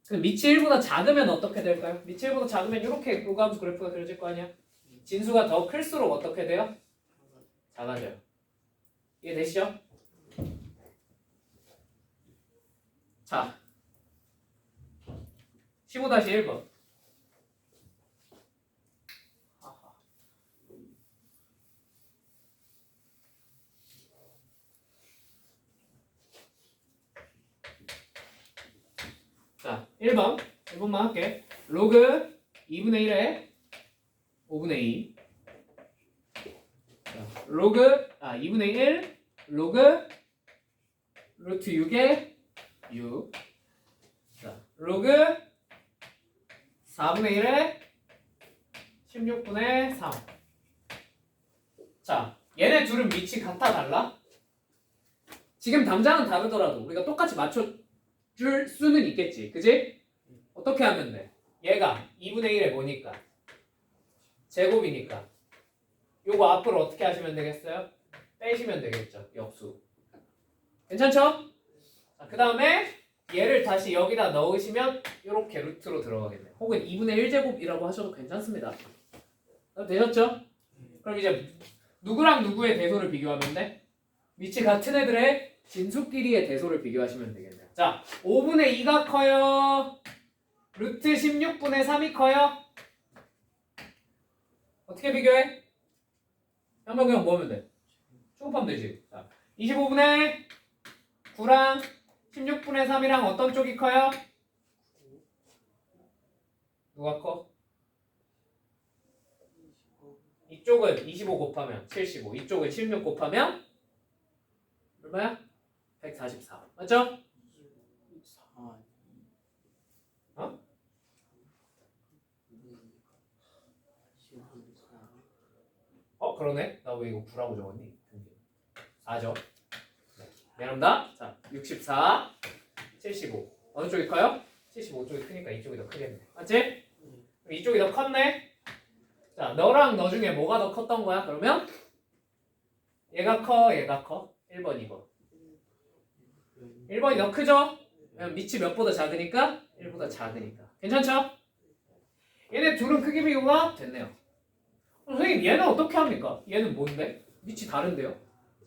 그럼 밑이 1보다 작으면 어떻게 될까요? 밑이 1보다 작으면 이렇게 로그함수 그래프가 그려질 거 아니야? 진수가 더 클수록 어떻게 돼요? 작아져요. 이해되시죠? 자, 15-1번. 자, 1번만 할게. 로그 2분의 1에 5분의 2. 자, 로그 2분의 1 로그 루트 6에 6. 자, 로그 4분의 1에 16분의 3. 자, 얘네 둘은 밑이 같아 달라? 지금 당장은 다르더라도 우리가 똑같이 맞춰줄 수는 있겠지. 그지? 어떻게 하면 돼? 얘가 2분의 1에 뭐니까? 제곱이니까. 요거 앞으로 어떻게 하시면 되겠어요? 빼시면 되겠죠. 역수. 괜찮죠? 그 다음에 얘를 다시 여기다 넣으시면 이렇게 루트로 들어가겠네요. 혹은 2분의 1제곱이라고 하셔도 괜찮습니다. 되셨죠? 그럼 이제 누구랑 누구의 대소를 비교하면 돼? 밑이 같은 애들의 진수끼리의 대소를 비교하시면 되겠네요. 자, 5분의 2가 커요? 루트 16분의 3이 커요? 어떻게 비교해? 한번 그냥 뭐 하면 돼? 초곱하면 되지. 자, 25분의 9랑 16분의 3이랑 어떤 쪽이 커요? 누가 커? 이쪽은 25 곱하면 75, 이쪽은 16 곱하면 얼마야? 144. 맞죠? 어? 그러네. 나 왜 이거 9라고 적었니? 4죠. 네. 미안합니다. 자, 64, 75. 어느 쪽이 커요? 75쪽이 크니까 이쪽이 더 크겠네. 맞지? 이쪽이 더 컸네. 자, 너랑 너 중에 뭐가 더 컸던 거야? 그러면 얘가 커, 얘가 커? 1번, 2번. 1번이 더 크죠? 왜냐면 밑이 몇보다 작으니까? 1보다 작으니까. 괜찮죠? 얘네 둘은 크기 비교가 됐네요. 선생님 얘는 어떻게 합니까? 얘는 뭔데? 밑이 다른데요?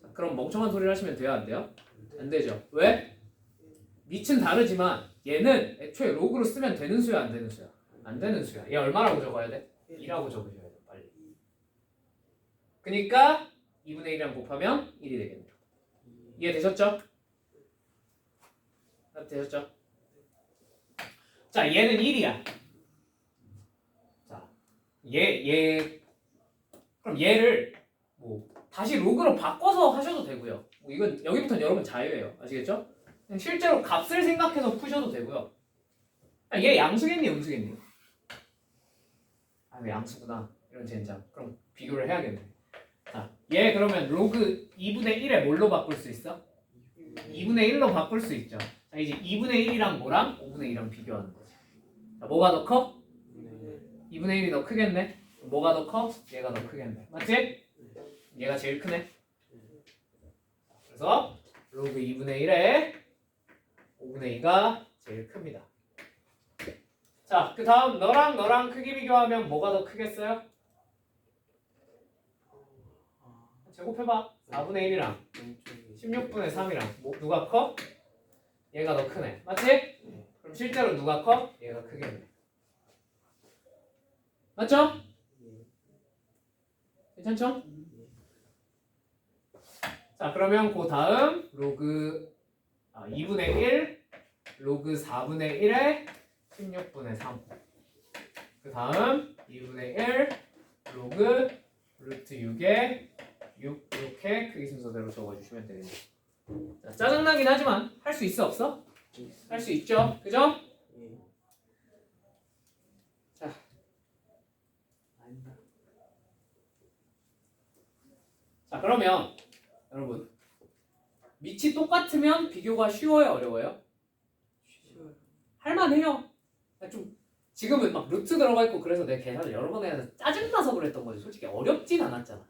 자, 그럼 멍청한 소리를 하시면 돼요? 안 돼요? 안 되죠. 왜? 밑은 다르지만 얘는 애초에 로그로 쓰면 되는 수야 안 되는 수야? 안 되는 수야. 얘 얼마라고 적어야 돼? 2라고 적으셔야 돼 빨리. 그니까 2분의 1이랑 곱하면 1이 되겠네요. 이해되셨죠? 되셨죠? 자, 얘는 1이야. 자, 그럼 얘를 뭐 다시 로그로 바꿔서 하셔도 되고요. 뭐 이건 여기부터는 여러분 자유예요. 아시겠죠? 실제로 값을 생각해서 푸셔도 되고요. 얘 양수겠니, 음수겠니? 왜 양수구나. 이런 젠장. 그럼 비교를 해야겠네. 자, 얘 그러면 로그 2분의 1에 뭘로 바꿀 수 있어? 2분의 1로 바꿀 수 있죠. 자, 이제 2분의 1이랑 뭐랑 5분의 2랑 비교하는 거지. 자, 뭐가 더 커? 2분의 1이 더 크겠네. 뭐가 더 커? 얘가 더 크겠네. 맞지? 얘가 제일 크네. 그래서 로그 2분의 1에 5분의 2가 제일 큽니다. 자, 그 다음 너랑 크기 비교하면 뭐가 더 크겠어요? 제곱해봐. 4분의 1이랑 왼쪽이 16분의 3이랑 뭐, 누가 커? 얘가 더 크네. 맞지? 네. 그럼 실제로 누가 커? 얘가 크겠네. 맞죠? 예. 괜찮죠? 예. 자 그러면 그 다음 로그 2분의 1 로그 4분의 1에 16분의 3. 그 다음 2분의 1 로그 루트 6에 6 이렇게 크기 순서대로 적어주시면 되겠네요. 자, 짜증나긴 하지만 할 수 있어 없어? 할 수 있죠. 그죠? 예. 자. 아니다. 자 그러면 여러분 밑이 똑같으면 비교가 쉬워요 어려워요? 쉬워요. 할만해요. 좀 지금은 막 루트 들어가 있고 그래서 내가 계산을 여러 번 해서 짜증나서 그랬던 거지 솔직히 어렵진 않았잖아.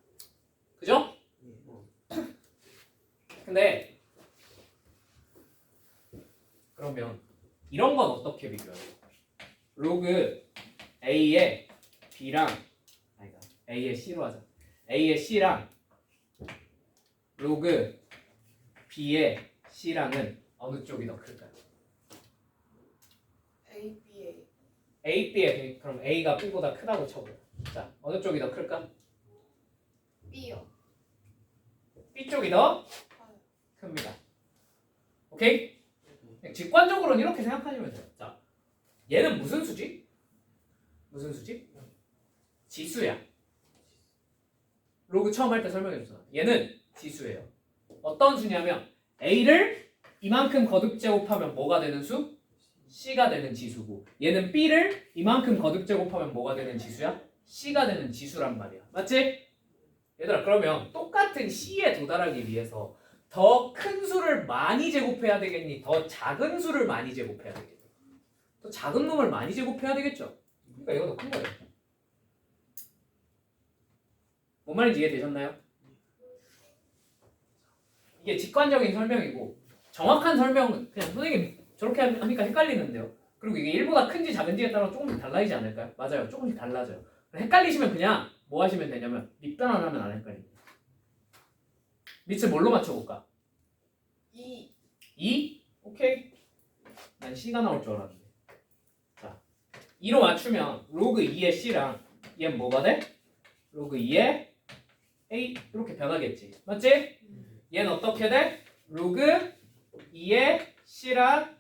그죠? 예. 근데 그러면 이런 건 어떻게 비교해요? 로그 A의 B랑 아니다 A의 C로 하자. A의 C랑 로그 B의 C랑은 어느 쪽이 더 클까요? A, B, A. A, B의 그럼 A가 B보다 크다고 쳐보요. 자 어느 쪽이 더 클까? B요. B 쪽이 더 커요. 큽니다. 오케이? 그냥 직관적으로는 이렇게 생각하시면 돼요. 자 얘는 무슨 수지? 무슨 수지? 지수야. 로그 처음 할 때 설명해줬잖아. 얘는 지수예요. 어떤 수냐면 A를 이만큼 거듭 제곱하면 뭐가 되는 수? C가 되는 지수고 얘는 B를 이만큼 거듭 제곱하면 뭐가 되는 지수야? C가 되는 지수란 말이야. 맞지? 얘들아 그러면 똑같은 C에 도달하기 위해서 더 큰 수를 많이 제곱해야 되겠니? 더 작은 수를 많이 제곱해야 되겠니? 더 작은 놈을 많이 제곱해야 되겠죠? 그러니까 이거 더 큰 거예요. 뭔 말인지 이해되셨나요? 이게 직관적인 설명이고 정확한 설명은 그냥 선생님 저렇게 하니까 헷갈리는데요. 그리고 이게 1보다 큰지 작은지에 따라 조금씩 달라지지 않을까요? 맞아요. 조금씩 달라져요. 헷갈리시면 그냥 뭐 하시면 되냐면 밑변 안 하면 안 헷갈립니다. 밑을 뭘로 맞춰볼까? 2. 2? 오케이. 난 C가 나올 줄 알았는데. 자, 2로 맞추면 로그 2의 C랑 얘는 뭐가 돼? 로그 2의 A 이렇게 변하겠지. 맞지? 얘는 어떻게 돼? 로그 2의 C랑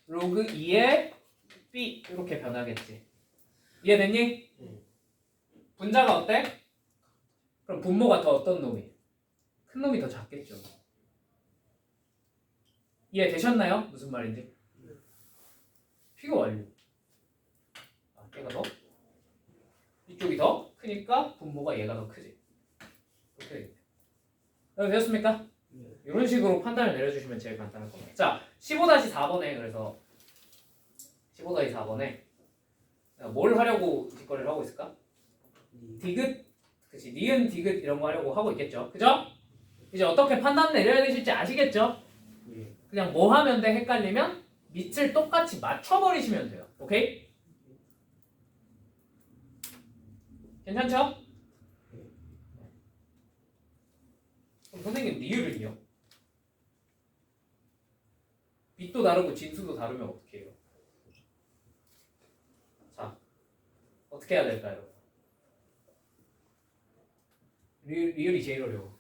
로그 2의 B 이렇게 변하겠지. 이해됐니? 분자가 어때? 그럼 분모가 더 어떤 놈이? 큰 놈이 더 작겠죠. 이해되셨나요? 무슨 말인지? 피고 완료. 얘가 더? 이쪽이 더 크니까 분모가 얘가 더 크지. 이렇게 되겠네요. 되셨습니까? 이런 식으로 판단을 내려주시면 제일 간단할 겁니다. 자, 15-4번에 그래서 15-4번에 뭘 하려고 뒷거리를 하고 있을까? 디귿, 그치? 니은, 디귿 이런 거 하려고 하고 있겠죠? 그죠? 이제 어떻게 판단 내려야 되실지 아시겠죠? 예. 그냥 뭐 하면 돼? 헷갈리면 밑을 똑같이 맞춰버리시면 돼요. 오케이? 괜찮죠? 그럼 선생님 리을은요? 빛도 다르고 진수도 다르면 어떻게 해요? 자, 어떻게 해야 될까요? 리을이 제일 어려워.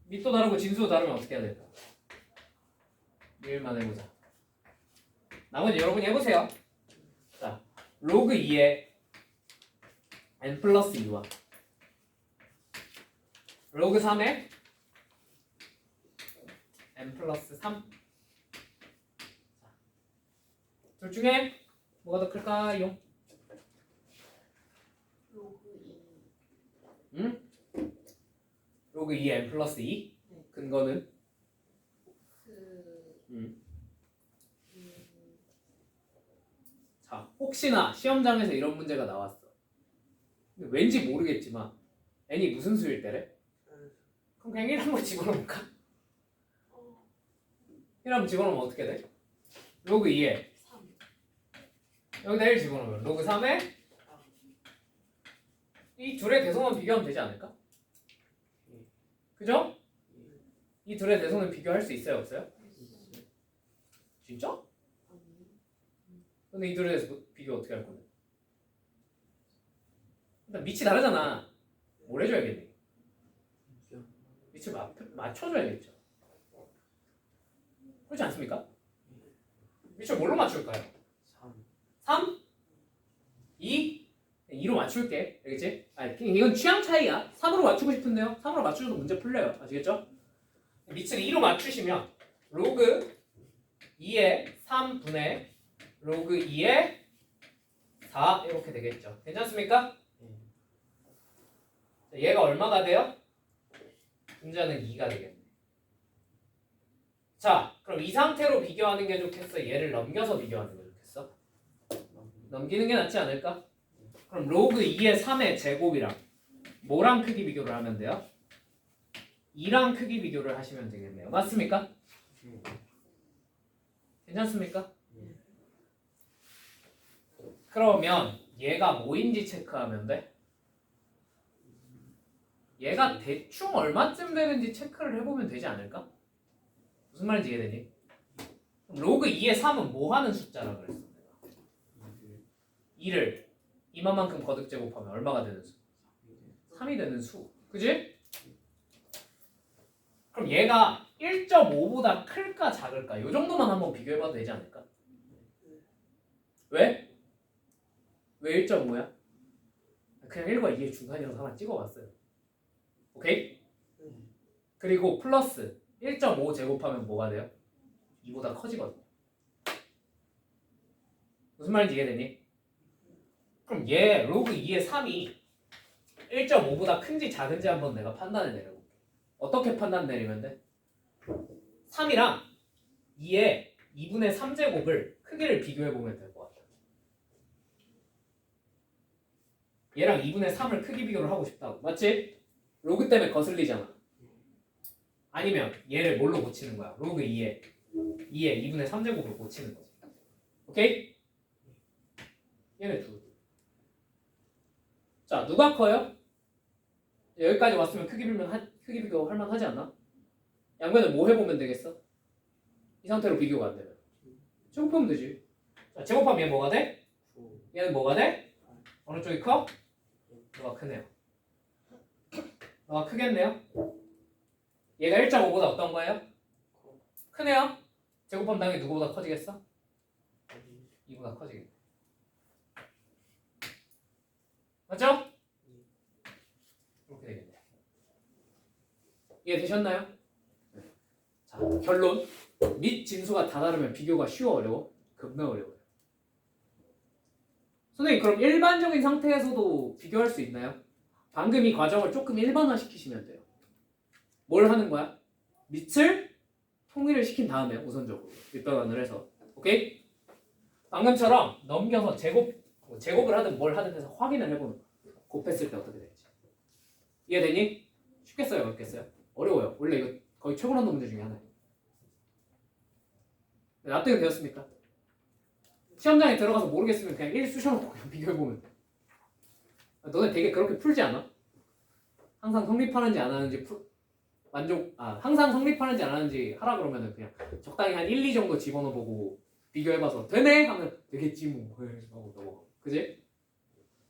밑도 다르고 진수도 다르면 어떻게 해야 될까? 리을만 해보자. 나머지 여러분이 해보세요. 자, 로그 2의 n 플러스 2와 로그 3의 n 플러스 3. 둘 중에 뭐가 더 클까요? 로그 2. 응? 로그 2의 n 플러스 2? 네. 근거는? 그 자, 혹시나 시험장에서 이런 문제가 나왔어. 근데 왠지 모르겠지만 n이 무슨 수일 때래? 그럼 그냥 1 한번 집어넣을까? 1 한번 집어넣으면 어떻게 돼? 로그 2에 3. 여기다 1 집어넣으면 로그 3에 이 둘의 대성은 비교하면 되지 않을까? 그죠? 이 둘의 대성은 비교할 수 있어요, 없어요? 진짜? 근데 이 둘의 대성 비교 어떻게 할 건데? 일단 밑이 다르잖아. 뭘 해줘야겠니? 밑을 맞춰줘야겠죠. 그렇지 않습니까? 밑을 뭘로 맞출까요? 3? 2? 2로 맞출게. 알겠지? 이건 취향 차이야. 3으로 맞추고 싶은데요. 3으로 맞추셔도 문제 풀려요. 아시겠죠? 밑을 2로 맞추시면 로그 2의 3분의 로그 2의 4 이렇게 되겠죠. 괜찮습니까? 자, 얘가 얼마가 돼요? 분자는 2가 되겠네. 자, 그럼 이 상태로 비교하는 게 좋겠어? 얘를 넘겨서 비교하는 게 좋겠어? 넘기는 게 낫지 않을까? 그럼 로그 2의 3의 제곱이랑 뭐랑 크기 비교를 하면 돼요? 2랑 크기 비교를 하시면 되겠네요. 맞습니까? 괜찮습니까? 그러면 얘가 뭐인지 체크하면 돼? 얘가 대충 얼마쯤 되는지 체크를 해보면 되지 않을까? 무슨 말인지 이해되니? 그럼 로그 2의 3은 뭐 하는 숫자라 그랬어? 내가 2를 이만큼 거듭 제곱하면 얼마가 되는 수? 3이 되는 수. 그지? 그럼 얘가 1.5보다 클까 작을까? 이 정도만 한번 비교해봐도 되지 않을까? 왜? 왜 1.5야? 그냥 1과 2의 중간이라서 하나 찍어봤어요. 오케이? 그리고 플러스 1.5 제곱하면 뭐가 돼요? 2보다 커지거든요. 무슨 말인지 이해되니? 그럼 얘 로그 2의 3이 1.5보다 큰지 작은지 한번 내가 판단을 내려볼게. 어떻게 판단 내리면 돼? 3이랑 2의 2분의 3제곱을 크기를 비교해보면 될 것 같아. 얘랑 2분의 3을 크기 비교를 하고 싶다고. 맞지? 로그 때문에 거슬리잖아. 아니면 얘를 뭘로 고치는 거야? 로그 2에 2분의 3제곱을 고치는 거지. 오케이? 얘네 둘. 자, 누가 커요? 여기까지 왔으면 크기 비교 할 만하지 않나? 양면을 뭐 해보면 되겠어? 이 상태로 비교가 안 되면 제곱하면 되지. 자, 제곱하면 얘 뭐가 돼? 얘는 뭐가 돼? 어느 쪽이 커? 너가 크네요. 너가 크겠네요. 얘가 1.5보다 어떤 거예요? 크네요. 제곱하면 당연히 누구보다 커지겠어? 2보다 커지겠네. 맞죠? 이렇게 되겠네. 이해되셨나요? 자, 결론. 밑 진수가 다 다르면 비교가 쉬워 어려워? 겁나 어려워요. 선생님 그럼 일반적인 상태에서도 비교할 수 있나요? 방금 이 과정을 조금 일반화 시키시면 돼요. 뭘 하는 거야? 밑을 통일을 시킨 다음에 우선적으로 밑변환을 해서 오케이? 방금처럼 넘겨서 제곱을 하든 뭘 하든 해서 확인을 해보는 거야. 곱했을 때 어떻게 될지. 이해되니? 쉽겠어요? 어렵겠어요? 어려워요. 원래 이거 거의 최고난도 문제 중에 하나예요. 납득이 되었습니까? 시험장에 들어가서 모르겠으면 그냥 1 쑤셔놓고 그냥 비교해보면 돼. 너네 되게 그렇게 풀지 않아? 항상 성립하는지 안 하는지 항상 성립하는지 안 하는지 하라 그러면은 그냥 적당히 한 1, 2 정도 집어넣어보고 비교해봐서 되네? 하면 되겠지 뭐 하고 넘어가. 그지?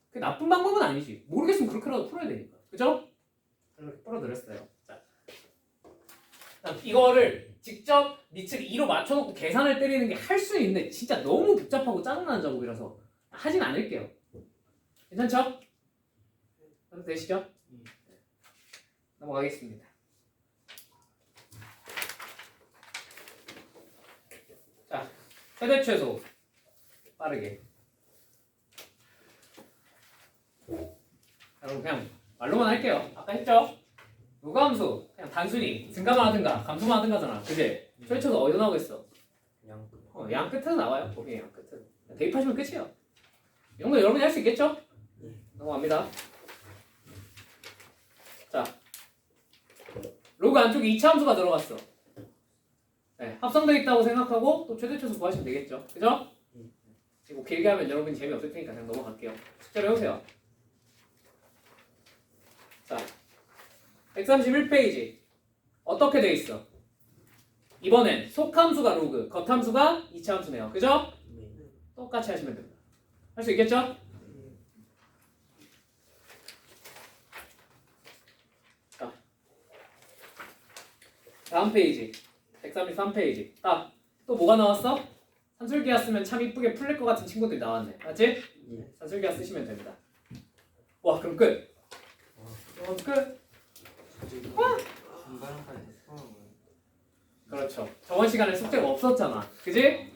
그게 나쁜 방법은 아니지. 모르겠으면 그렇게라도 풀어야 되니까. 그죠? 이렇게 풀어드렸어요. 자, 이거를 직접 밑을 2로 맞춰놓고 계산을 때리는 게 할 수 있는데 진짜 너무 복잡하고 짜증나는 작업이라서 하진 않을게요. 괜찮죠? 그럼 되시죠? 넘어가겠습니다. 자, 최대 최소 빠르게. 여러분 그냥 말로만 할게요. 아까 했죠? 무감수 그냥 단순히 증가만 하든가 감소만 하든가잖아. 그지? 최대 최소 어디서 나오겠어? 양 끝에서 나와요. 거기 양 끝에서. 대입하시면 끝이에요. 이 정도 여러분이 할 수 있겠죠? 넘어갑니다. 자, 로그 안쪽에 2차 함수가 들어갔어. 네, 합성되어 있다고 생각하고 또 최대 최소 구하시면 되겠죠. 그죠? 이거 길게 하면 여러분이 재미없을 테니까 그냥 넘어갈게요. 숙제를 해오세요. 자, 131페이지. 어떻게 돼 있어? 이번엔 속함수가 로그, 겉함수가 이차함수네요. 그죠? 네. 똑같이 하시면 됩니다. 할 수 있겠죠? 자, 다음 페이지. 133페이지. 딱, 또 뭐가 나왔어? 산술기하 쓰면 참 이쁘게 풀릴 것 같은 친구들이 나왔네. 맞지? 예. 산술기하 쓰시면 됩니다. 와, 그럼 끝. 끝. 중간까지 수학을. 그렇죠. 저번 시간에 숙제가 없었잖아. 그지?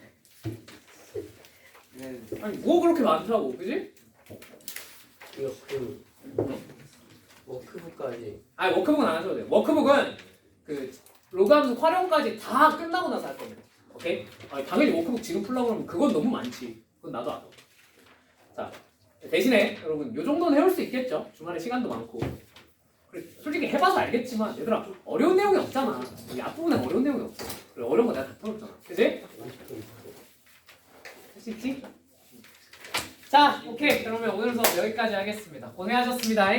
네. 아니, 뭐 그렇게 많다고. 그지? 이거 워크북까지. 아니, 워크북은 안 하셔도 돼요. 워크북은 그 로그함수 활용까지 다 끝나고 나서 할 겁니다. 오케이? 아니, 당연히 워크북 지금 풀려고 그러면 그건 너무 많지. 그건 나도 알아. 자, 대신에 여러분 요 정도는 해올 수 있겠죠? 주말에 시간도 많고. 그래, 솔직히 해봐서 알겠지만 얘들아 어려운 내용이 없잖아. 이 앞부분에 어려운 내용이 없어. 그래, 어려운 거 내가 다 풀었잖아. 그지? 할 수 있지? 자, 오케이. 그러면 오늘 수업 여기까지 하겠습니다. 고생하셨습니다.